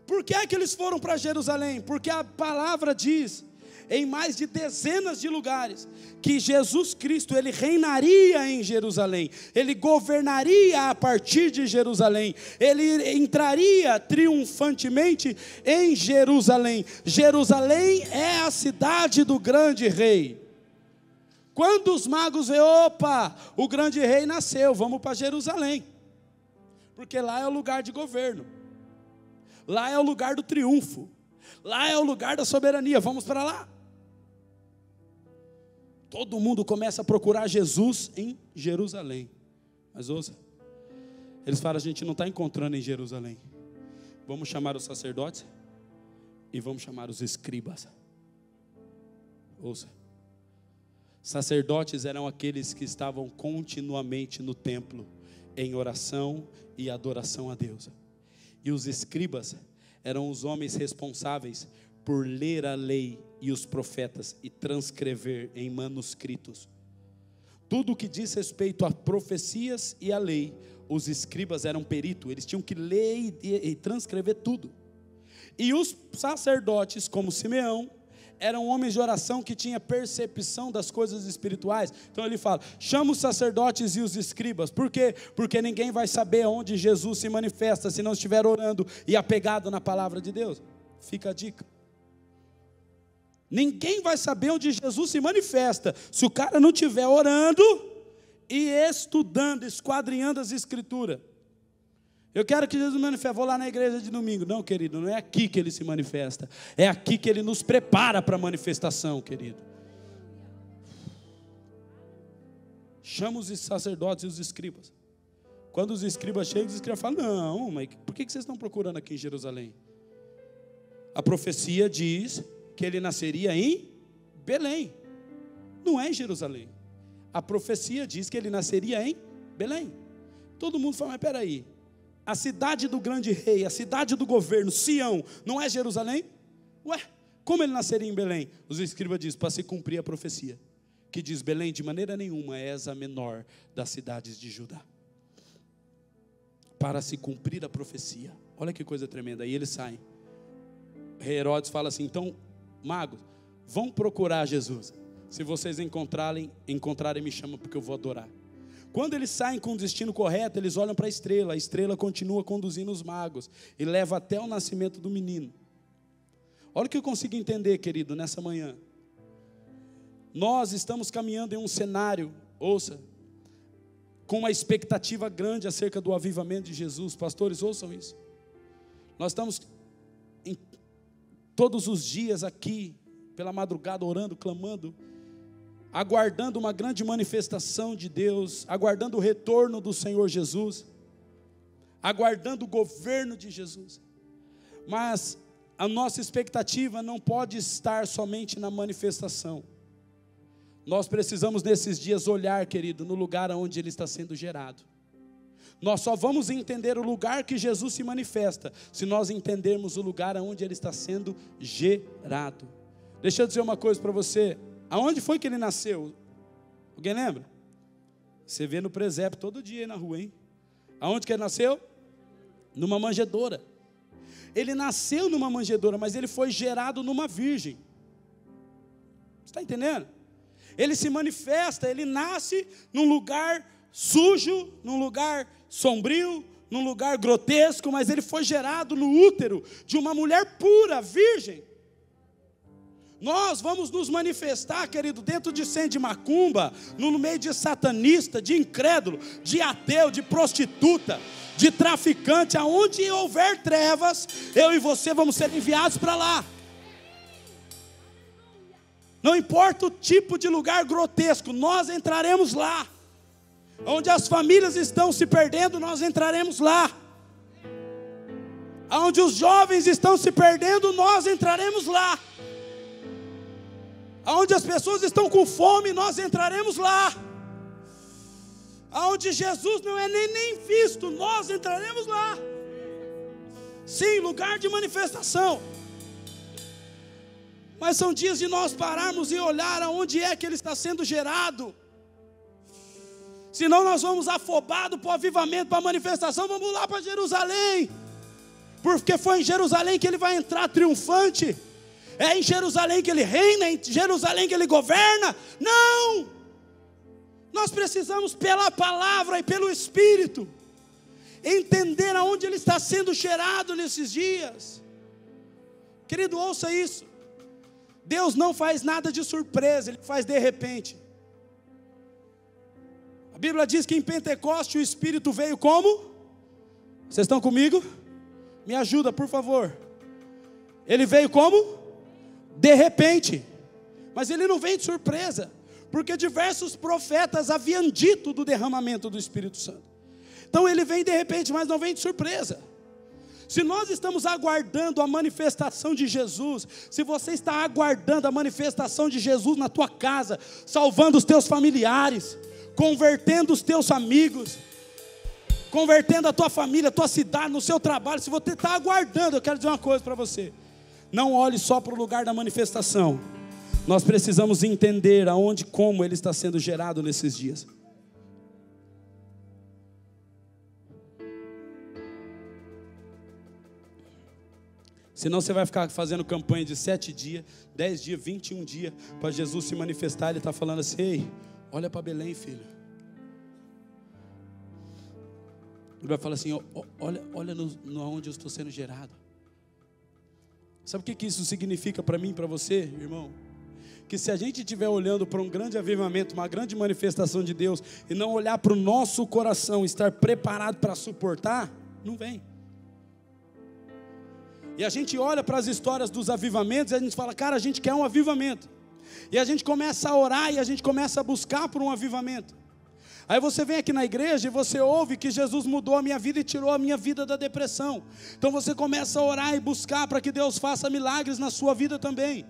Por que é que eles foram para Jerusalém? Porque a palavra diz, em mais de dezenas de lugares, que Jesus Cristo, ele reinaria em Jerusalém, ele governaria a partir de Jerusalém, ele entraria triunfantemente em Jerusalém. Jerusalém é a cidade do grande rei. Quando os magos veem: opa, o grande rei nasceu, vamos para Jerusalém, porque lá é o lugar de governo. Lá é o lugar do triunfo. Lá é o lugar da soberania. Vamos para lá. Todo mundo começa a procurar Jesus em Jerusalém. Mas ouça, eles falam, a gente não está encontrando em Jerusalém. Vamos chamar os sacerdotes e vamos chamar os escribas. Ouça, sacerdotes eram aqueles que estavam continuamente no templo, em oração e adoração a Deus. E os escribas eram os homens responsáveis por ler a lei e os profetas e transcrever em manuscritos. Tudo o que diz respeito a profecias e a lei, os escribas eram peritos, eles tinham que ler e transcrever tudo. E os sacerdotes, como Simeão, eram homens de oração que tinham percepção das coisas espirituais. Então ele fala, chama os sacerdotes e os escribas. Por quê? Porque ninguém vai saber onde Jesus se manifesta se não estiver orando e apegado na palavra de Deus. Fica a dica. Ninguém vai saber onde Jesus se manifesta se o cara não estiver orando e estudando, esquadrinhando as escrituras. Eu quero que Jesus se manifeste, vou lá na igreja de domingo. Não, querido, não é aqui que ele se manifesta. É aqui que ele nos prepara para a manifestação, querido. Chama os sacerdotes e os escribas. Quando os escribas chegam, os escribas falam, não, mas por que vocês estão procurando aqui em Jerusalém? A profecia diz que ele nasceria em Belém. Não é em Jerusalém. A profecia diz que ele nasceria em Belém. Todo mundo fala, mas peraí, a cidade do grande rei, a cidade do governo, Sião, não é Jerusalém? Ué, como ele nasceria em Belém? Os escribas dizem, para se cumprir a profecia, que diz, Belém de maneira nenhuma és a menor das cidades de Judá. Para se cumprir a profecia. Olha que coisa tremenda. Aí eles saem. Herodes fala assim, então, magos, vão procurar Jesus. Se vocês encontrarem, me chamam porque eu vou adorar. Quando eles saem com o destino correto, eles olham para a estrela continua conduzindo os magos e leva até o nascimento do menino. Olha o que eu consigo entender, querido, nessa manhã. Nós estamos caminhando em um cenário, ouça, com uma expectativa grande acerca do avivamento de Jesus. Pastores, ouçam isso. Nós estamos todos os dias aqui, pela madrugada, orando, clamando, aguardando uma grande manifestação de Deus, aguardando o retorno do Senhor Jesus, aguardando o governo de Jesus. Mas a nossa expectativa não pode estar somente na manifestação. Nós precisamos nesses dias olhar, querido, no lugar onde ele está sendo gerado. Nós só vamos entender o lugar que Jesus se manifesta se nós entendermos o lugar onde ele está sendo gerado. Deixa eu dizer uma coisa para você. Aonde foi que ele nasceu? Alguém lembra? Você vê no presépio todo dia aí na rua, hein? Aonde que ele nasceu? Numa manjedoura. Ele nasceu numa manjedoura, mas ele foi gerado numa virgem. Você está entendendo? Ele se manifesta, ele nasce num lugar sujo, num lugar sombrio, num lugar grotesco, mas ele foi gerado no útero de uma mulher pura, virgem. Nós vamos nos manifestar, querido, dentro de centro de macumba, no meio de satanista, de incrédulo, de ateu, de prostituta, de traficante, aonde houver trevas, eu e você vamos ser enviados para lá. Não importa o tipo de lugar grotesco, nós entraremos lá. Onde as famílias estão se perdendo, nós entraremos lá. Onde os jovens estão se perdendo, nós entraremos lá. Onde as pessoas estão com fome, nós entraremos lá. Onde Jesus não é nem visto, nós entraremos lá. Sim, lugar de manifestação. Mas são dias de nós pararmos e olhar aonde é que ele está sendo gerado. Senão nós vamos afobados para o avivamento, para a manifestação, vamos lá para Jerusalém. Porque foi em Jerusalém que ele vai entrar triunfante. É em Jerusalém que ele reina, é em Jerusalém que ele governa. Não! Nós precisamos pela palavra e pelo Espírito entender aonde ele está sendo gerado nesses dias. Querido, ouça isso. Deus não faz nada de surpresa, ele faz de repente. A Bíblia diz que em Pentecoste o Espírito veio como? Vocês estão comigo? Me ajuda, por favor. Ele veio como? De repente. Mas ele não veio de surpresa, porque diversos profetas haviam dito do derramamento do Espírito Santo. Então ele vem de repente, mas não vem de surpresa. Se nós estamos aguardando a manifestação de Jesus, se você está aguardando a manifestação de Jesus na tua casa, salvando os teus familiares, convertendo os teus amigos, convertendo a tua família, a tua cidade, no seu trabalho, se você está aguardando, eu quero dizer uma coisa para você: não olhe só para o lugar da manifestação. Nós precisamos entender aonde, como ele está sendo gerado nesses dias. Senão você vai ficar fazendo campanha de 7 dias, 10 dias, 21 dias, para Jesus se manifestar. Ele está falando assim: ei, olha para Belém, filho. Ele vai falar assim: olha onde eu estou sendo gerado. Sabe o que isso significa para mim e para você, irmão? Que se a gente estiver olhando para um grande avivamento, uma grande manifestação de Deus, e não olhar para o nosso coração, estar preparado para suportar, não vem. E a gente olha para as histórias dos avivamentos e a gente fala: cara, a gente quer um avivamento. E a gente começa a orar e a gente começa a buscar por um avivamento. Aí você vem aqui na igreja e você ouve que Jesus mudou a minha vida e tirou a minha vida da depressão. Então você começa a orar e buscar para que Deus faça milagres na sua vida também.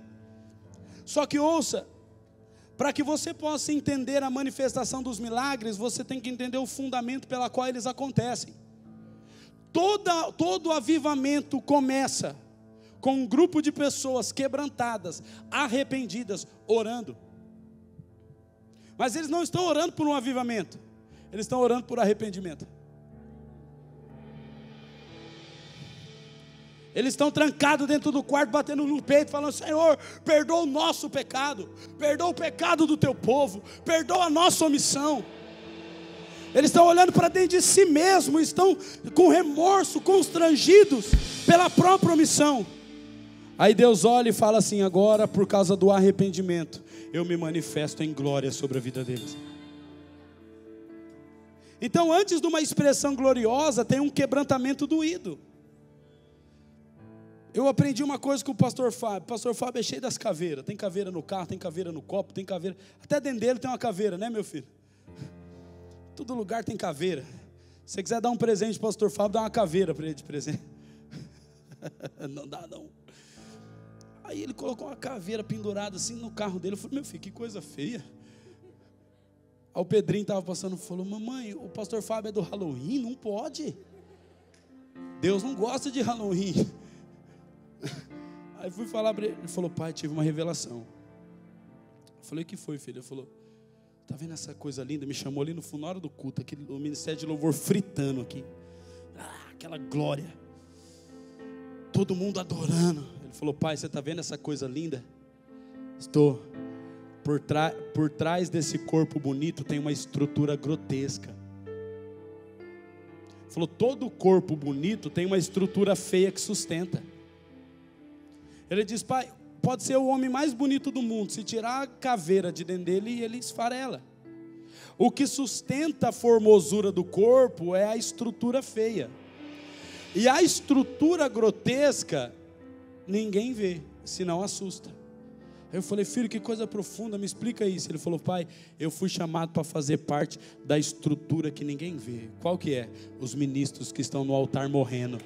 Só que ouça, para que você possa entender a manifestação dos milagres, você tem que entender o fundamento pela qual eles acontecem. Todo avivamento começa com um grupo de pessoas quebrantadas, arrependidas, orando. Mas eles não estão orando por um avivamento, eles estão orando por arrependimento. Eles estão trancados dentro do quarto, batendo no peito, falando: Senhor, perdoa o nosso pecado, perdoa o pecado do teu povo, perdoa a nossa omissão. Eles estão olhando para dentro de si mesmos, estão com remorso, constrangidos pela própria omissão. Aí Deus olha e fala assim: agora, por causa do arrependimento, eu me manifesto em glória sobre a vida deles. Então, antes de uma expressão gloriosa, tem um quebrantamento doído. Eu aprendi uma coisa com o pastor Fábio. O pastor Fábio é cheio das caveiras. Tem caveira no carro, tem caveira no copo, tem caveira. Até dentro dele tem uma caveira, né, meu filho? Todo lugar tem caveira. Se você quiser dar um presente para o pastor Fábio, dá uma caveira para ele de presente. Não dá, não. Aí ele colocou uma caveira pendurada assim no carro dele. Eu falei: meu filho, que coisa feia. Aí o Pedrinho estava passando e falou: mamãe, o pastor Fábio é do Halloween? Não pode. Deus não gosta de Halloween. Aí fui falar para ele. Ele falou: pai, tive uma revelação. Eu falei: o que foi, filho? Ele falou: tá vendo essa coisa linda? Me chamou ali no fundo, na hora do culto, aqui, o ministério de louvor fritando aqui. Aquela glória. Todo mundo adorando. Ele falou: pai, você está vendo essa coisa linda? Estou. Por trás desse corpo bonito tem uma estrutura grotesca. Ele falou: todo corpo bonito tem uma estrutura feia que sustenta. Ele diz: pai, pode ser o homem mais bonito do mundo, se tirar a caveira de dentro dele, ele esfarela. O que sustenta a formosura do corpo é a estrutura feia. E a estrutura grotesca, ninguém vê, senão assusta. Aí eu falei: filho, que coisa profunda, me explica isso. Ele falou: pai, eu fui chamado para fazer parte da estrutura que ninguém vê. Qual que é? Os ministros que estão no altar morrendo.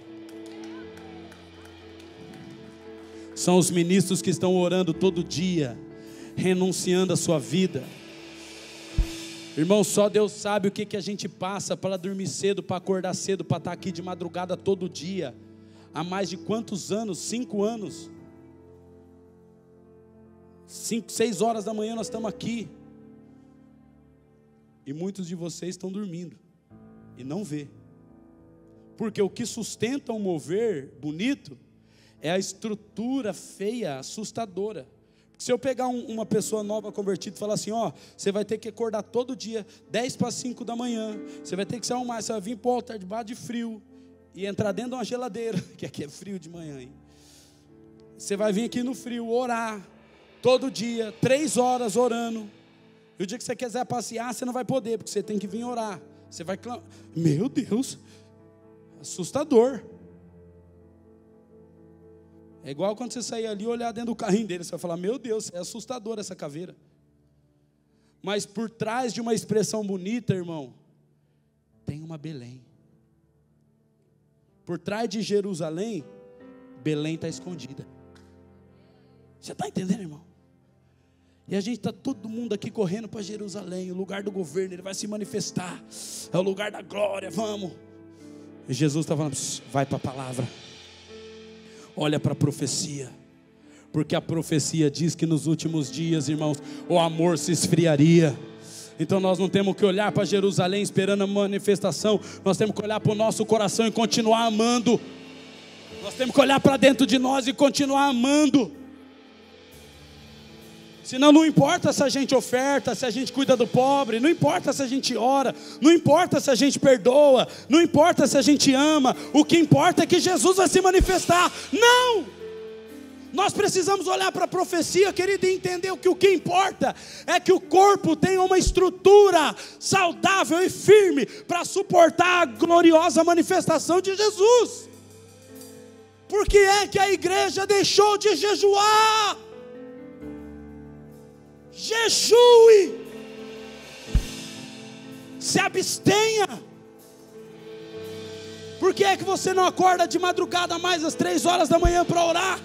São os ministros que estão orando todo dia, renunciando a sua vida. Irmão, só Deus sabe o que a gente passa para dormir cedo, para acordar cedo, para estar aqui de madrugada todo dia. Há mais de quantos anos? 5 anos. 5, 6 horas da manhã nós estamos aqui. E muitos de vocês estão dormindo e não vê. Porque o que sustenta um mover bonito é a estrutura feia, assustadora. Porque se eu pegar uma pessoa nova convertida e falar assim: ó, você vai ter que acordar todo dia 10 para 5 da manhã, você vai ter que se arrumar, você vai vir para o altar debaixo de frio e entrar dentro de uma geladeira, que aqui é frio de manhã, hein? Você vai vir aqui no frio orar todo dia, 3 horas orando. E o dia que você quiser passear, você não vai poder, porque você tem que vir orar. Você vai clamar. Meu Deus, assustador. É igual quando você sair ali e olhar dentro do carrinho dele, você vai falar, meu Deus, é assustador essa caveira. Mas por trás de uma expressão bonita, irmão, tem uma Belém. Por trás de Jerusalém, Belém está escondida. Você está entendendo, irmão? E a gente está todo mundo aqui correndo para Jerusalém, o lugar do governo, ele vai se manifestar, é o lugar da glória, vamos. E Jesus está falando, vai para a palavra, olha para a profecia, porque a profecia diz que nos últimos dias, irmãos, o amor se esfriaria. Então nós não temos que olhar para Jerusalém esperando a manifestação, nós temos que olhar para o nosso coração e continuar amando. Nós temos que olhar para dentro de nós e continuar amando. Senão não importa se a gente oferta, se a gente cuida do pobre, não importa se a gente ora, não importa se a gente perdoa, não importa se a gente ama, o que importa é que Jesus vai se manifestar. Não! Nós precisamos olhar para a profecia, querido, e entender que o que importa é que o corpo tenha uma estrutura saudável e firme para suportar a gloriosa manifestação de Jesus. Por que é que a igreja deixou de jejuar? Jejue, se abstenha. Por que é que você não acorda de madrugada mais às 3 horas da manhã para orar?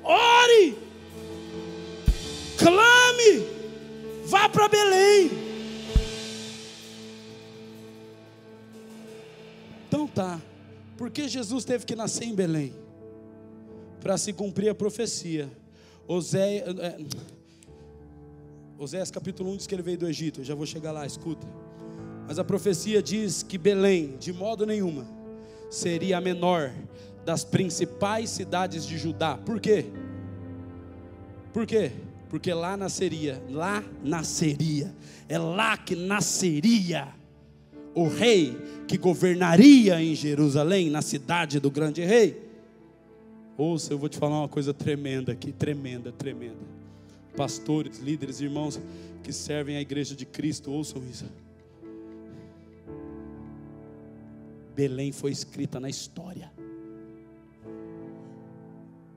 Ore, clame, vá para Belém. Então tá, por que Jesus teve que nascer em Belém? Para se cumprir a profecia. Oséias capítulo 1 diz que ele veio do Egito, eu já vou chegar lá, escuta. Mas a profecia diz que Belém, de modo nenhuma, seria a menor das principais cidades de Judá. Por quê? Por quê? Porque lá nasceria, é lá que nasceria o rei que governaria em Jerusalém, na cidade do grande rei. Ouça, eu vou te falar uma coisa tremenda aqui, tremenda. Pastores, líderes, irmãos que servem a igreja de Cristo, ouçam isso. Belém foi escrita na história.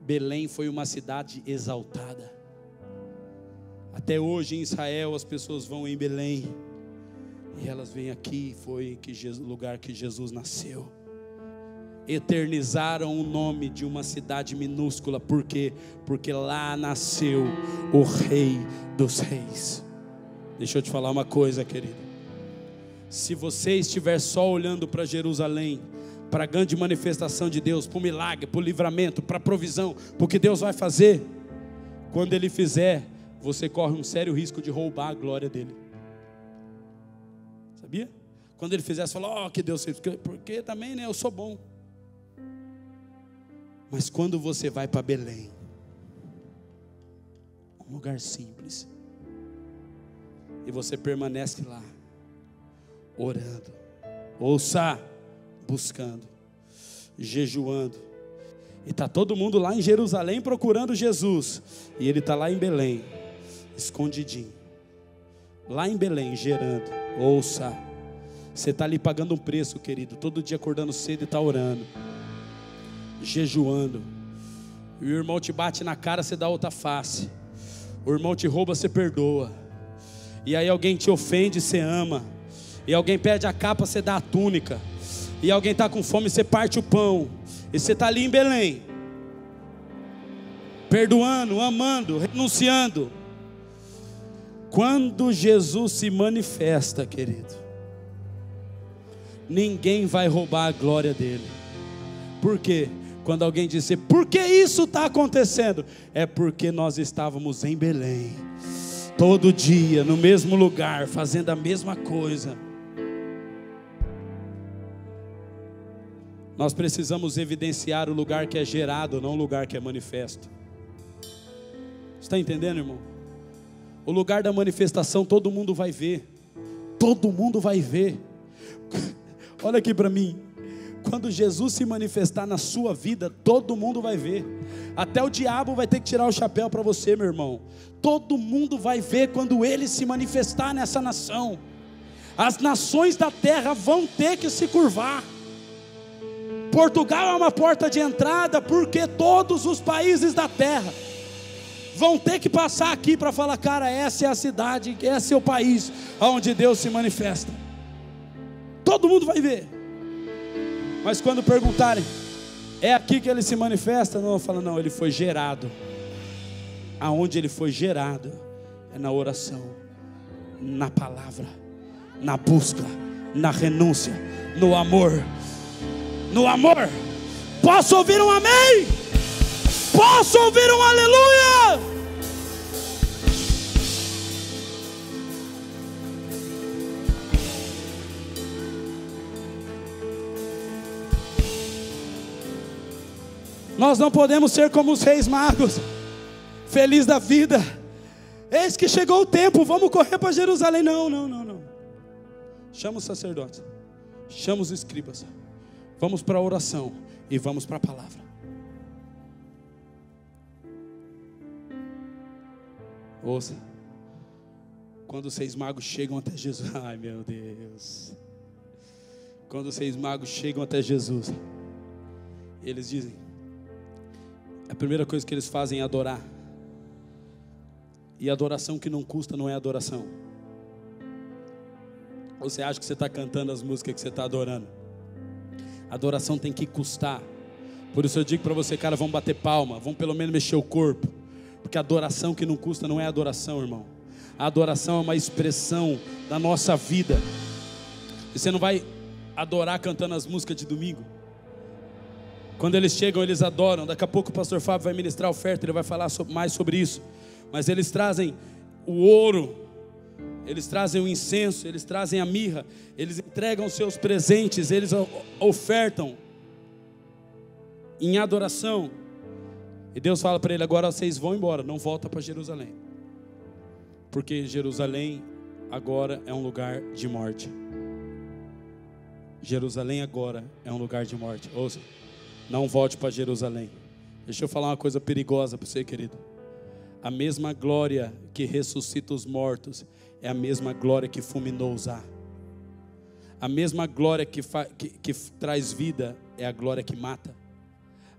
Belém foi uma cidade exaltada. Até hoje em Israel as pessoas vão em Belém e elas vêm aqui, foi o lugar que Jesus nasceu. Eternizaram o nome de uma cidade minúscula. Por quê? Porque lá nasceu o Rei dos Reis. Deixa eu te falar uma coisa, querido. Se você estiver só olhando para Jerusalém, para a grande manifestação de Deus, para o milagre, para o livramento, para a provisão, para o que Deus vai fazer, quando Ele fizer, você corre um sério risco de roubar a glória dEle. Sabia? Quando Ele fizer, você fala, que Deus fez, porque também, né, eu sou bom. Mas quando você vai para Belém, um lugar simples, e você permanece lá, orando, ouça, buscando, jejuando, e está todo mundo lá em Jerusalém procurando Jesus, e Ele está lá em Belém, escondidinho, lá em Belém, gerando, ouça, você está ali pagando um preço, querido, todo dia acordando cedo e está orando, jejuando, e o irmão te bate na cara, você dá outra face, o irmão te rouba, você perdoa, e aí alguém te ofende, você ama, e alguém pede a capa, você dá a túnica, e alguém está com fome, você parte o pão, e você está ali em Belém, perdoando, amando, renunciando. Quando Jesus se manifesta, querido, ninguém vai roubar a glória dele. Por quê? Quando alguém disser, por que isso está acontecendo? É porque nós estávamos em Belém, todo dia, no mesmo lugar, fazendo a mesma coisa. Nós precisamos evidenciar o lugar que é gerado, não o lugar que é manifesto. Você está entendendo, irmão? O lugar da manifestação todo mundo vai ver. Todo mundo vai ver. Olha aqui para mim. Quando Jesus se manifestar na sua vida, todo mundo vai ver. Até o diabo vai ter que tirar o chapéu para você, meu irmão. Todo mundo vai ver quando Ele se manifestar nessa nação. As nações da terra vão ter que se curvar. Portugal é uma porta de entrada, porque todos os países da terra vão ter que passar aqui para falar: cara, essa é a cidade, esse é o país onde Deus se manifesta. Todo mundo vai ver. Mas quando perguntarem: é aqui que ele se manifesta? Não, fala: não, ele foi gerado. Aonde ele foi gerado é na oração, na palavra, na busca, na renúncia, no amor. No amor. Posso ouvir um amém? Posso ouvir um aleluia? Nós não podemos ser como os reis magos, feliz da vida. Eis que chegou o tempo, vamos correr para Jerusalém. Não. Chama os sacerdotes, chama os escribas, vamos para a oração e vamos para a palavra. Ouça, quando os seis magos chegam até Jesus, ai meu Deus, quando os seis magos chegam até Jesus, eles dizem, a primeira coisa que eles fazem é adorar. E adoração que não custa não é adoração. Você acha que você está cantando as músicas que você está adorando? Adoração tem que custar. Por isso eu digo para você, cara, vamos bater palma, vamos pelo menos mexer o corpo. Porque adoração que não custa não é adoração, irmão. A adoração é uma expressão da nossa vida. E você não vai adorar cantando as músicas de domingo. Quando eles chegam, eles adoram. Daqui a pouco o pastor Fábio vai ministrar a oferta, ele vai falar mais sobre isso. Mas eles trazem o ouro, eles trazem o incenso, eles trazem a mirra, eles entregam os seus presentes, eles ofertam em adoração. E Deus fala para ele: agora vocês vão embora, não volta para Jerusalém, porque Jerusalém agora é um lugar de morte. Jerusalém agora é um lugar de morte. Ouça, não volte para Jerusalém. Deixa eu falar uma coisa perigosa para você, querido. A mesma glória que ressuscita os mortos é a mesma glória que fulminou Uzá. A mesma glória que traz vida é a glória que mata.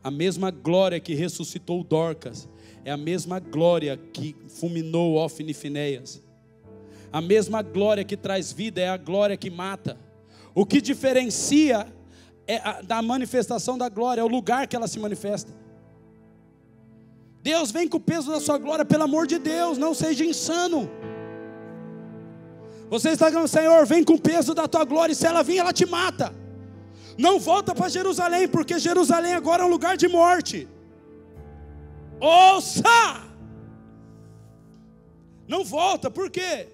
A mesma glória que ressuscitou Dorcas é a mesma glória que fulminou Ofni e Finéias. A mesma glória que traz vida é a glória que mata. O que diferencia da manifestação da glória é o lugar que ela se manifesta. Deus vem com o peso da sua glória, pelo amor de Deus, não seja insano. Você está dizendo: Senhor, vem com o peso da tua glória, e se ela vir, ela te mata. Não volta para Jerusalém, porque Jerusalém agora é um lugar de morte. Ouça! Não volta, por quê?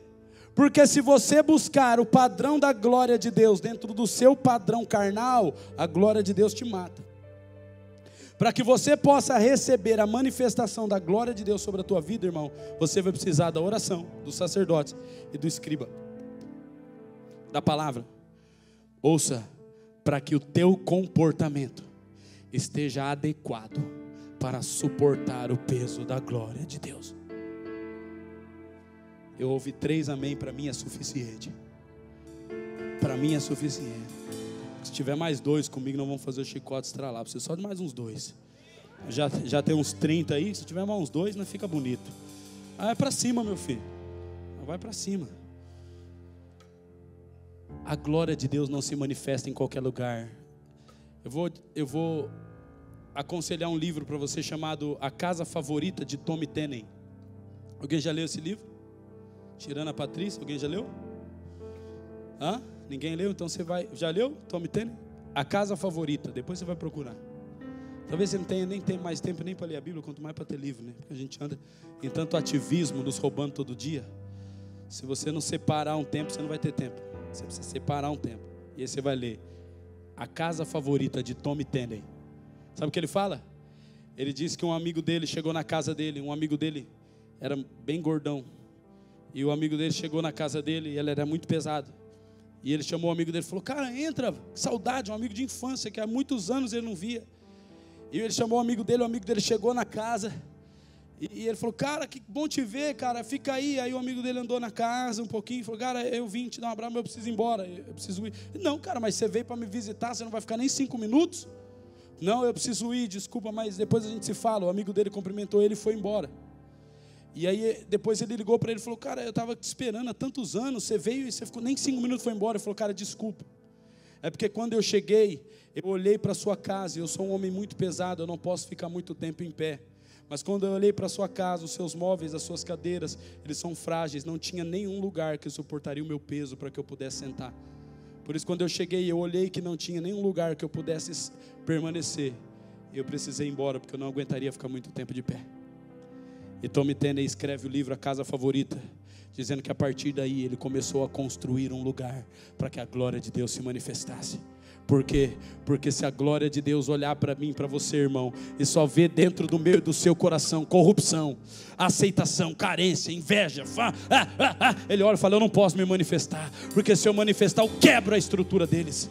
Porque se você buscar o padrão da glória de Deus dentro do seu padrão carnal, a glória de Deus te mata. Para que você possa receber a manifestação da glória de Deus sobre a tua vida, irmão, você vai precisar da oração, do sacerdote e do escriba, da palavra. Ouça, para que o teu comportamento esteja adequado para suportar o peso da glória de Deus. Eu ouvi 3 amém, para mim é suficiente. Para mim é suficiente. Se tiver mais 2 comigo, nós vamos fazer o chicote estralar. Precisa só de mais uns 2. Já tem uns 30 aí. Se tiver mais uns 2, não fica bonito. É para cima, meu filho. Vai para cima. A glória de Deus não se manifesta em qualquer lugar. Eu vou aconselhar um livro para você chamado A Casa Favorita, de Tommy Tenney. Alguém já leu esse livro? Tirando a Patrícia, alguém já leu? Hã? Ninguém leu? Então você vai. Já leu? Tommy Tenney? A Casa Favorita. Depois você vai procurar. Talvez você não tenha nem mais tempo nem para ler a Bíblia, quanto mais para ter livro, né? Porque a gente anda em tanto ativismo, nos roubando todo dia. Se você não separar um tempo, você não vai ter tempo. Você precisa separar um tempo. E aí você vai ler A Casa Favorita, de Tommy Tenney. Sabe o que ele fala? Ele disse que um amigo dele chegou na casa dele. Um amigo dele era bem gordão. E o amigo dele chegou na casa dele e ele era muito pesado. E ele chamou o amigo dele e falou: cara, entra, que saudade, um amigo de infância que há muitos anos ele não via. E ele chamou o amigo dele chegou na casa. E ele falou: cara, que bom te ver, cara, fica aí. Aí o amigo dele andou na casa um pouquinho e falou: cara, eu vim te dar um abraço, mas eu preciso ir embora, eu preciso ir. Não, cara, mas você veio para me visitar, você não vai ficar nem 5 minutos? Não, eu preciso ir, desculpa, mas depois a gente se fala. O amigo dele cumprimentou ele e foi embora. E aí depois ele ligou para ele e falou, cara, eu estava te esperando há tantos anos, você veio e você ficou nem 5 minutos, foi embora. Ele falou, cara, desculpa. É porque quando eu cheguei, eu olhei para a sua casa, e eu sou um homem muito pesado, eu não posso ficar muito tempo em pé. Mas quando eu olhei para a sua casa, os seus móveis, as suas cadeiras, eles são frágeis, não tinha nenhum lugar que suportaria o meu peso para que eu pudesse sentar. Por isso quando eu cheguei, eu olhei que não tinha nenhum lugar que eu pudesse permanecer. Eu precisei ir embora, porque eu não aguentaria ficar muito tempo de pé. E Tommy Tenney escreve o livro A Casa Favorita, dizendo que a partir daí ele começou a construir um lugar para que a glória de Deus se manifestasse. Por quê? Porque se a glória de Deus olhar para mim, para você, irmão, e só ver dentro do seu coração corrupção, aceitação, carência, inveja, ele olha e fala, eu não posso me manifestar, porque se eu manifestar eu quebro a estrutura deles.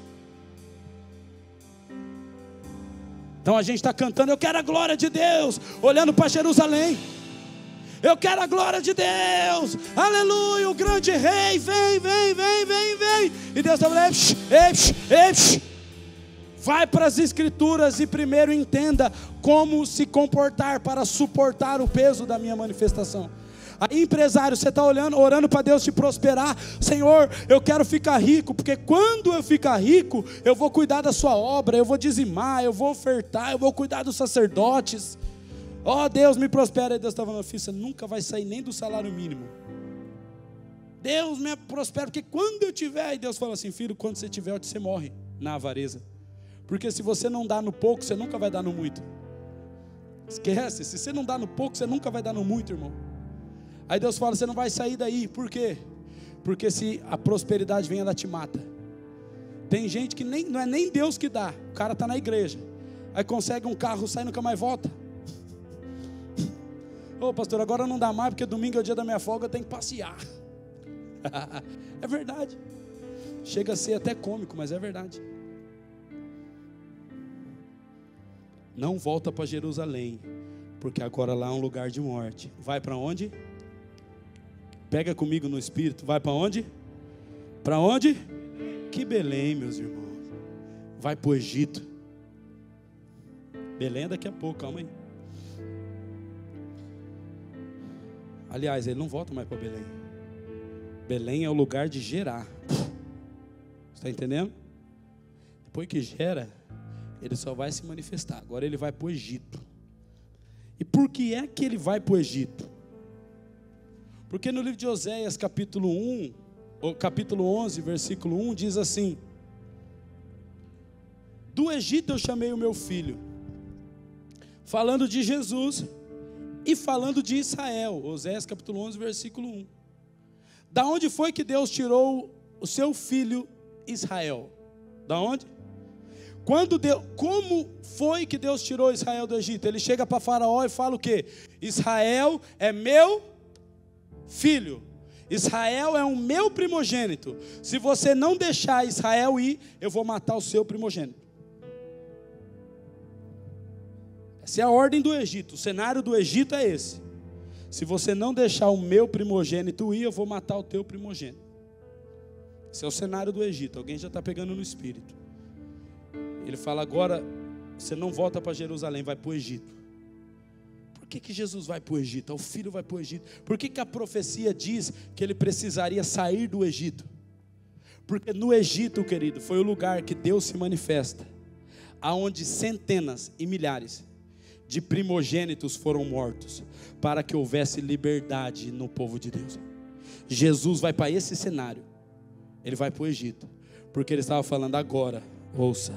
Então a gente está cantando, eu quero a glória de Deus, olhando para Jerusalém. Eu quero a glória de Deus, aleluia, o grande rei, vem. E Deus está falando, vai para as escrituras e primeiro entenda como se comportar para suportar o peso da minha manifestação. Aí, empresário, você está orando para Deus te prosperar. Senhor, eu quero ficar rico, porque quando eu ficar rico, eu vou cuidar da sua obra, eu vou dizimar, eu vou ofertar, eu vou cuidar dos sacerdotes. Ó, Deus me prospera. E Deus está falando, filho, você nunca vai sair nem do salário mínimo. Deus me prospera, porque quando eu tiver, e Deus fala assim, filho, quando você tiver, você morre na avareza. Porque se você não dá no pouco, você nunca vai dar no muito. Esquece, se você não dá no pouco, você nunca vai dar no muito, irmão. Aí Deus fala, você não vai sair daí, por quê? Porque se a prosperidade vem, ela te mata. Tem gente que não é nem Deus que dá, o cara está na igreja, aí consegue um carro, sai e nunca mais volta. Ô pastor, agora não dá mais, porque domingo é o dia da minha folga, eu tenho que passear. É verdade. Chega a ser até cômico, mas é verdade. Não volta para Jerusalém, porque agora lá é um lugar de morte. Vai para onde? Pega comigo no espírito. Vai para onde? Para onde? Que Belém, meus irmãos. Vai para o Egito. Belém é daqui a pouco, calma aí. Aliás, ele não volta mais para Belém. Belém é o lugar de gerar. Está entendendo? Depois que gera, ele só vai se manifestar. Agora ele vai para o Egito. E por que é que ele vai para o Egito? Porque no livro de Oséias, capítulo 11, versículo 1, diz assim: do Egito eu chamei o meu filho. Falando de Jesus e falando de Israel. Oséias capítulo 11, versículo 1. Da onde foi que Deus tirou o seu filho Israel? Da onde? Como foi que Deus tirou Israel do Egito? Ele chega para Faraó e fala o quê? Israel é meu filho. Israel é o meu primogênito. Se você não deixar Israel ir, eu vou matar o seu primogênito. Essa é a ordem do Egito. O cenário do Egito é esse. Se você não deixar o meu primogênito ir, eu vou matar o teu primogênito. Esse é o cenário do Egito. Alguém já está pegando no espírito. Ele fala, agora você não volta para Jerusalém, vai para o Egito. Por que Jesus vai para o Egito? O filho vai para o Egito. Por que a profecia diz que ele precisaria sair do Egito? Porque no Egito, querido, foi o lugar que Deus se manifesta, aonde centenas e milhares de primogênitos foram mortos, para que houvesse liberdade no povo de Deus. Jesus vai para esse cenário. Ele vai para o Egito, porque ele estava falando agora, ouça,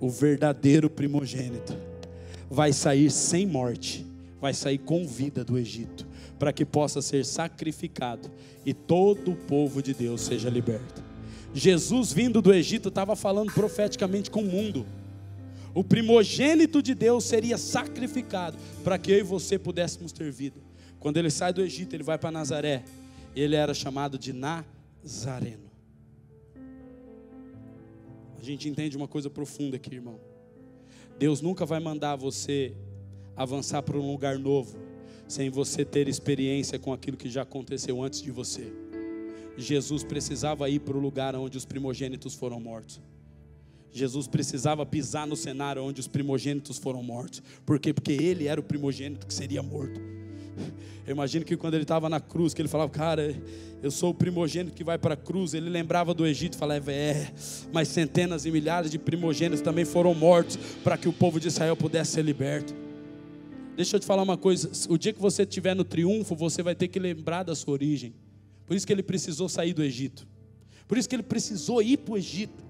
o verdadeiro primogênito vai sair sem morte, vai sair com vida do Egito, para que possa ser sacrificado e todo o povo de Deus seja liberto. Jesus vindo do Egito estava falando profeticamente com o mundo. O primogênito de Deus seria sacrificado para que eu e você pudéssemos ter vida. Quando ele sai do Egito, ele vai para Nazaré. Ele era chamado de Nazareno. A gente entende uma coisa profunda aqui, irmão. Deus nunca vai mandar você avançar para um lugar novo sem você ter experiência com aquilo que já aconteceu antes de você. Jesus precisava ir para o lugar onde os primogênitos foram mortos. Jesus precisava pisar no cenário onde os primogênitos foram mortos. Por quê? Porque ele era o primogênito que seria morto. Eu imagino que quando ele estava na cruz, que ele falava, cara, eu sou o primogênito que vai para a cruz. Ele lembrava do Egito e falava, mas centenas e milhares de primogênitos também foram mortos para que o povo de Israel pudesse ser liberto. Deixa eu te falar uma coisa, o dia que você estiver no triunfo, você vai ter que lembrar da sua origem. Por isso que ele precisou sair do Egito. Por isso que ele precisou ir para o Egito.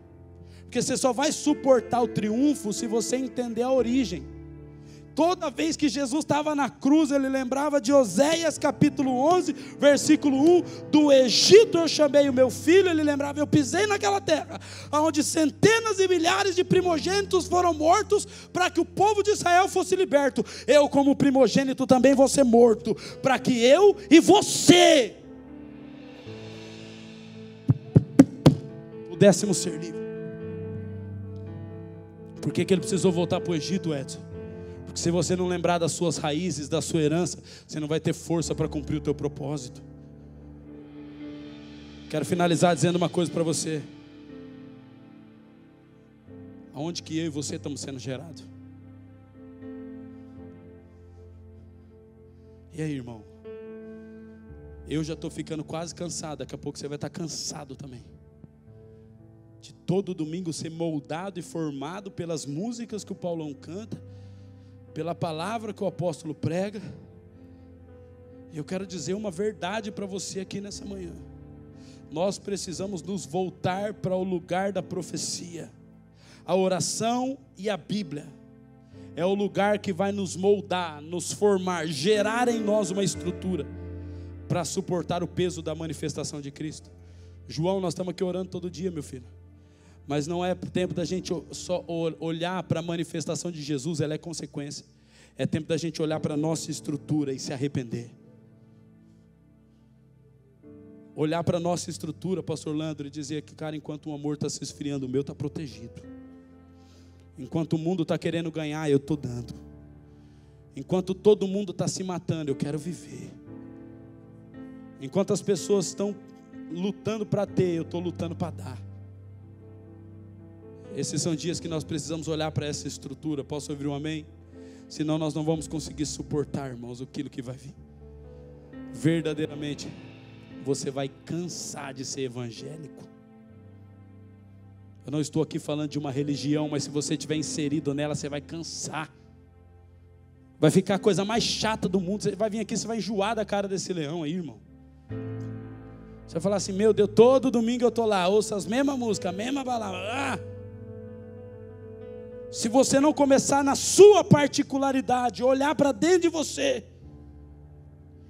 Porque você só vai suportar o triunfo se você entender a origem. Toda vez que Jesus estava na cruz, ele lembrava de Oséias capítulo 11, versículo 1, do Egito eu chamei o meu filho. Ele lembrava, eu pisei naquela terra, onde centenas e milhares de primogênitos foram mortos, para que o povo de Israel fosse liberto. Eu como primogênito também vou ser morto, para que eu e você pudéssemos ser livres. Por que ele precisou voltar para o Egito, Edson? Porque se você não lembrar das suas raízes, da sua herança, você não vai ter força para cumprir o teu propósito. Quero finalizar dizendo uma coisa para você. Aonde que eu e você estamos sendo gerados? E aí, irmão? Eu já estou ficando quase cansado. Daqui a pouco você vai estar cansado também. De todo domingo ser moldado e formado pelas músicas que o Paulão canta, pela palavra que o apóstolo prega. Eu quero dizer uma verdade para você aqui nessa manhã. Nós precisamos nos voltar para o lugar da profecia. A oração e a Bíblia é o lugar que vai nos moldar, nos formar, gerar em nós uma estrutura para suportar o peso da manifestação de Cristo. João, nós estamos aqui orando todo dia, meu filho. Mas não é tempo da gente só olhar para a manifestação de Jesus, ela é consequência. É tempo da gente olhar para a nossa estrutura e se arrepender. Olhar para a nossa estrutura, pastor Landro, e dizer que, cara, enquanto o amor está se esfriando, o meu está protegido. Enquanto o mundo está querendo ganhar, eu estou dando. Enquanto todo mundo está se matando, eu quero viver. Enquanto as pessoas estão lutando para ter, eu estou lutando para dar. Esses são dias que nós precisamos olhar para essa estrutura. Posso ouvir um amém? Senão nós não vamos conseguir suportar, irmãos, aquilo que vai vir. Verdadeiramente, você vai cansar de ser evangélico. Eu não estou aqui falando de uma religião, mas se você estiver inserido nela, você vai cansar. Vai ficar a coisa mais chata do mundo. Você vai vir aqui, você vai enjoar da cara desse leão aí, irmão. Você vai falar assim, meu Deus, todo domingo eu estou lá, ouço as mesmas músicas, a mesma palavra. Se você não começar na sua particularidade, olhar para dentro de você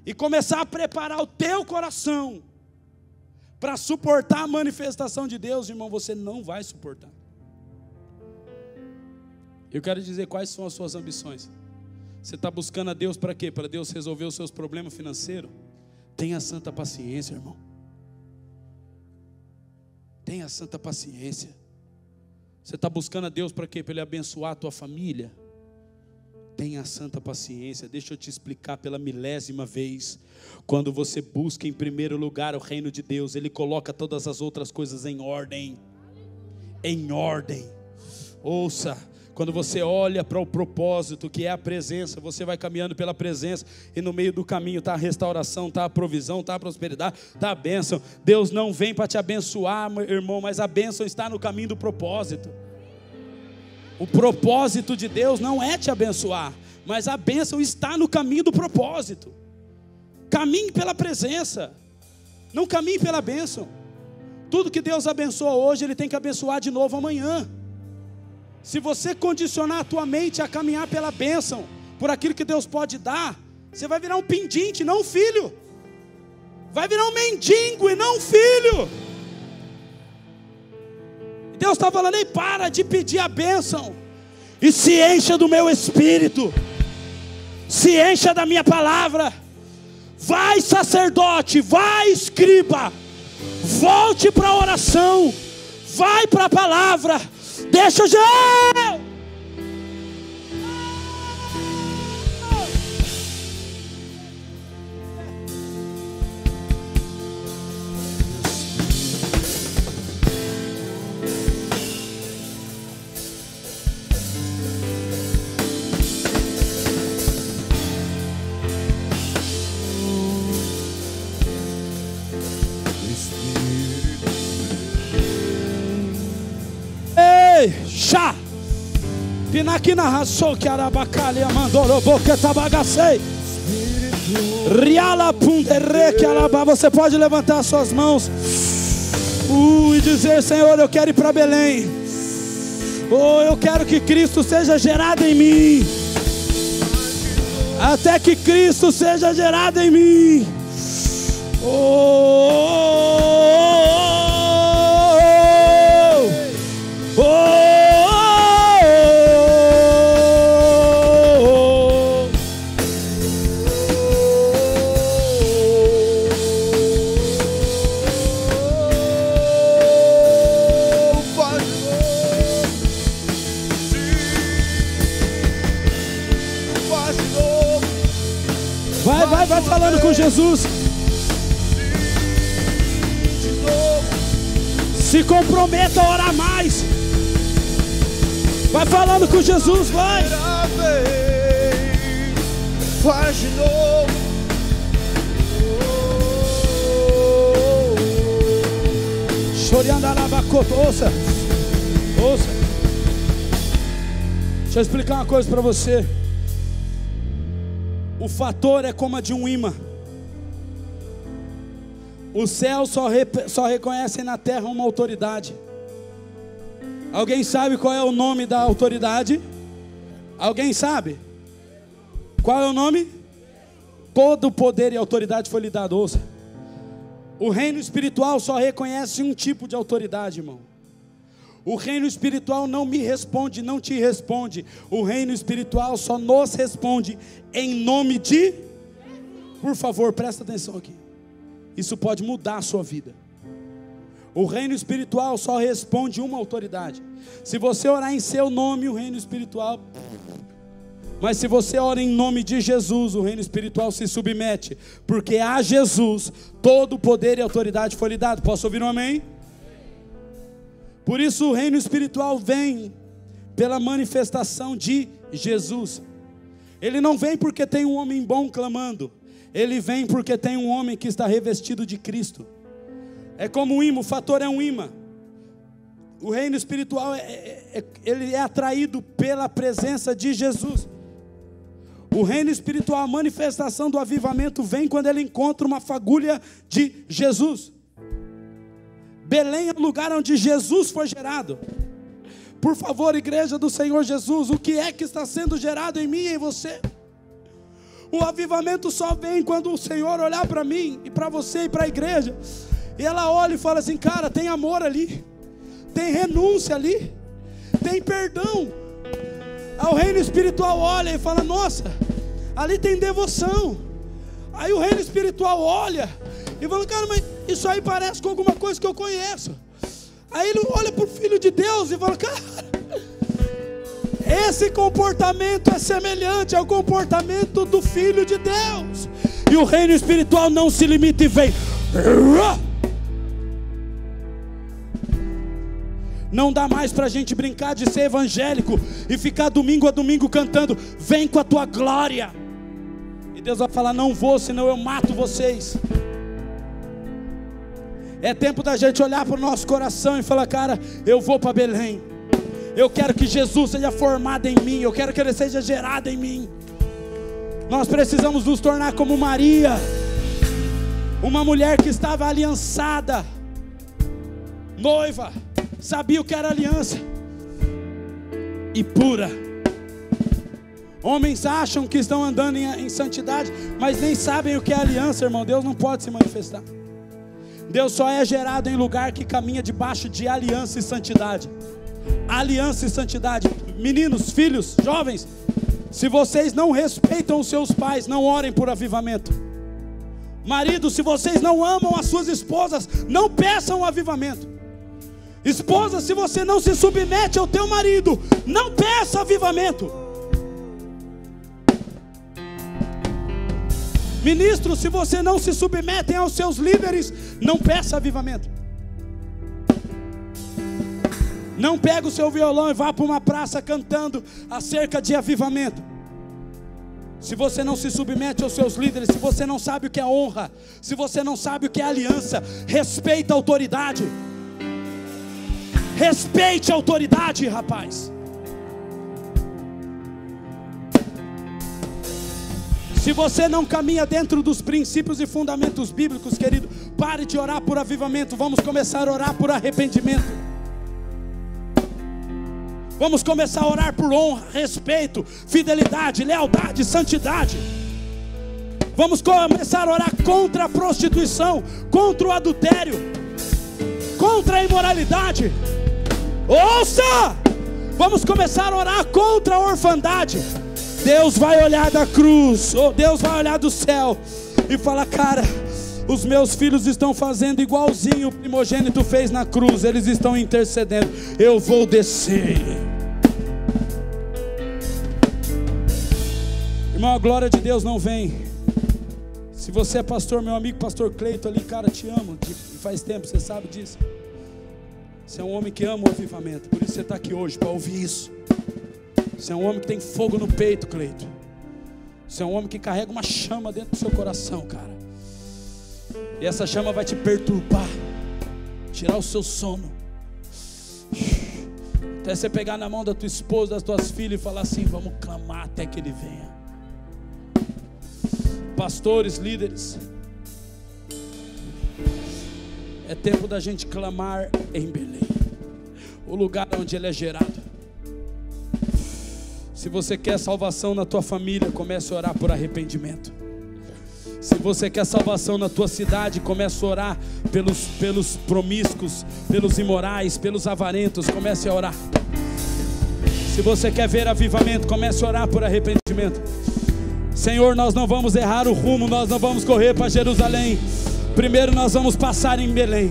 e começar a preparar o teu coração para suportar a manifestação de Deus, irmão, você não vai suportar. Eu quero dizer quais são as suas ambições. Você está buscando a Deus para quê? Para Deus resolver os seus problemas financeiros? Tenha santa paciência, irmão. Tenha santa paciência. Você está buscando a Deus para quê? Para Ele abençoar a tua família? Tenha santa paciência. Deixa eu te explicar pela milésima vez. Quando você busca em primeiro lugar o reino de Deus, Ele coloca todas as outras coisas em ordem. Em ordem. Ouça, quando você olha para o propósito que é a presença, você vai caminhando pela presença e no meio do caminho está a restauração, está a provisão, está a prosperidade, está a bênção. Deus não vem para te abençoar, meu irmão, mas a bênção está no caminho do propósito. O propósito de Deus não é te abençoar, mas a bênção está no caminho do propósito. Caminhe pela presença, não caminhe pela bênção. Tudo que Deus abençoa hoje, Ele tem que abençoar de novo amanhã. Se você condicionar a tua mente a caminhar pela bênção, por aquilo que Deus pode dar, você vai virar um pedinte, não um filho. Vai virar um mendigo e não um filho. Deus está falando, ei, para de pedir a bênção e se encha do meu espírito, se encha da minha palavra. Vai, sacerdote, vai, escriba, volte para a oração, vai para a palavra. Deixa eu já. Ei, chá! Pinakina raçou que arabacalha mandou boca tabagacei. Riala punderê que alaba. Você pode levantar suas mãos e dizer: Senhor, eu quero ir para Belém. Oh, eu quero que Cristo seja gerado em mim. Até que Cristo seja gerado em mim. Vai falando com Jesus. Se comprometa a orar mais. Vai falando com Jesus, vai. Faz de novo. Choriandalabacoto, ouça. Deixa eu explicar uma coisa para você. O fator é como a de um imã. Os céus só reconhecem na terra uma autoridade. Alguém sabe qual é o nome da autoridade? Alguém sabe? Qual é o nome? Todo o poder e autoridade foi lhe dado. Ouça. O reino espiritual só reconhece um tipo de autoridade, irmão. O reino espiritual não me responde, não te responde. O reino espiritual só nos responde em nome de... Por favor, presta atenção aqui. Isso pode mudar a sua vida. O reino espiritual só responde uma autoridade. Se você orar em seu nome, o reino espiritual... Mas se você ora em nome de Jesus, o reino espiritual se submete. Porque a Jesus, todo o poder e autoridade foi lhe dado. Posso ouvir um amém? Por isso o reino espiritual vem pela manifestação de Jesus. Ele não vem porque tem um homem bom clamando. Ele vem porque tem um homem que está revestido de Cristo. É como um imã, o fator é um imã. O reino espiritual ele é atraído pela presença de Jesus. O reino espiritual, a manifestação do avivamento vem quando ele encontra uma fagulha de Jesus. Belém é o lugar onde Jesus foi gerado. Por favor, igreja do Senhor Jesus, o que é que está sendo gerado em mim e em você? O avivamento só vem quando o Senhor olhar para mim e para você e para a igreja, e ela olha e fala assim: cara, tem amor ali, tem renúncia ali, tem perdão. Aí o reino espiritual olha e fala: nossa, ali tem devoção. Aí o reino espiritual olha e fala: cara, mas isso aí parece com alguma coisa que eu conheço. Aí ele olha para o Filho de Deus e fala: cara, esse comportamento é semelhante ao comportamento do Filho de Deus. E o reino espiritual não se limita e vem. Não dá mais para a gente brincar de ser evangélico e ficar domingo a domingo cantando: vem com a tua glória. E Deus vai falar: não vou, senão eu mato vocês. É tempo da gente olhar para o nosso coração e falar: cara, eu vou para Belém. Eu quero que Jesus seja formado em mim. Eu quero que Ele seja gerado em mim. Nós precisamos nos tornar como Maria, uma mulher que estava aliançada, noiva, sabia o que era aliança, e pura. Homens acham que estão andando em santidade, mas nem sabem o que é aliança, irmão. Deus não pode se manifestar. Deus só é gerado em lugar que caminha debaixo de aliança e santidade. Aliança e santidade. Meninos, filhos, jovens, se vocês não respeitam os seus pais, não orem por avivamento. Maridos, se vocês não amam as suas esposas, não peçam avivamento. Esposa, se você não se submete ao teu marido, não peça avivamento. Ministro, se você não se submete aos seus líderes, não peça avivamento. Não pega o seu violão e vá para uma praça cantando acerca de avivamento. se você não se submete aos seus líderes, se você não sabe o que é honra, se você não sabe o que é aliança, respeita a autoridade. Respeite a autoridade, rapaz. Se você não caminha dentro dos princípios e fundamentos bíblicos, querido, pare de orar por avivamento. Vamos começar a orar por arrependimento. Vamos começar a orar por honra, respeito, fidelidade, lealdade, santidade. Vamos começar a orar contra a prostituição, contra o adultério, contra a imoralidade. Ouça! Vamos começar a orar contra a orfandade. Deus vai olhar da cruz, Deus vai olhar do céu e falar: cara, os meus filhos estão fazendo igualzinho o primogênito fez na cruz, eles estão intercedendo, eu vou descer. Irmão, a glória de Deus não vem. Se você é pastor, meu amigo pastor Cleito ali, cara, te amo, faz tempo, você sabe disso. Você é um homem que ama o avivamento, por isso você está aqui hoje, para ouvir isso. Você é um homem que tem fogo no peito, Cleito. Você é um homem que carrega uma chama dentro do seu coração, cara. E essa chama vai te perturbar, tirar o seu sono, até você pegar na mão da tua esposa, das tuas filhas e falar assim: vamos clamar até que ele venha. Pastores, líderes, é tempo da gente clamar em Belém, o lugar onde ele é gerado. Se você quer salvação na tua família, comece a orar por arrependimento. Se você quer salvação na tua cidade, comece a orar pelos promíscuos, pelos imorais, pelos avarentos, comece a orar. Se você quer ver avivamento, comece a orar por arrependimento. Senhor, nós não vamos errar o rumo, nós não vamos correr para Jerusalém. Primeiro nós vamos passar em Belém.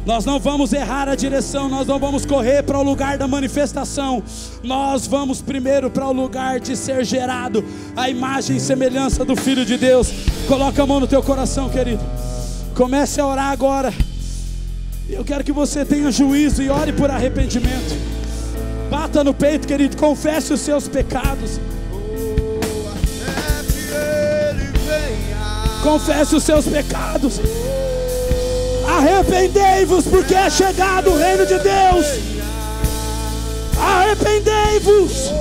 Nós não vamos errar a direção, nós não vamos correr para o lugar da manifestação. Nós vamos primeiro para o lugar de ser gerado a imagem e semelhança do Filho de Deus. Coloca a mão no teu coração, querido. Comece a orar agora. Eu quero que você tenha juízo e ore por arrependimento. Bata no peito, querido, confesse os seus pecados. Confesse os seus pecados. Arrependei-vos, porque é chegado o reino de Deus. Arrependei-vos.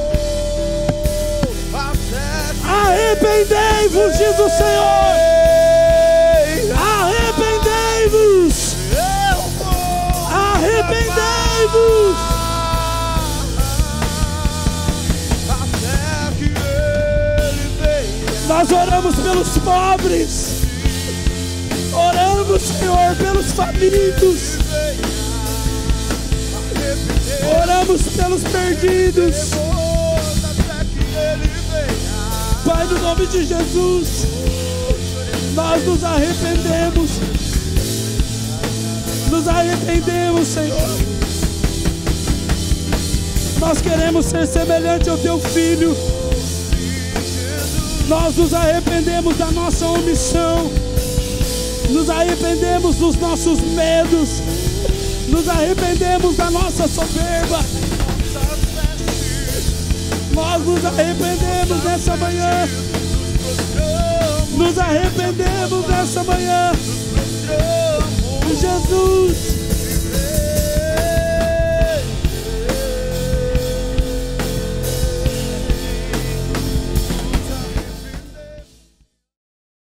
Arrependei-vos, diz o Senhor. Arrependei-vos. Arrependei-vos. Nós oramos pelos pobres. Oramos, Senhor, pelos famintos. Oramos pelos perdidos. Pai, no nome de Jesus, nós nos arrependemos. Nos arrependemos, Senhor. Nós queremos ser semelhante ao Teu Filho. Nós nos arrependemos da nossa omissão. Nos arrependemos dos nossos medos. Nos arrependemos da nossa soberba. Nós nos arrependemos nessa manhã. Nos arrependemos nessa manhã. Jesus.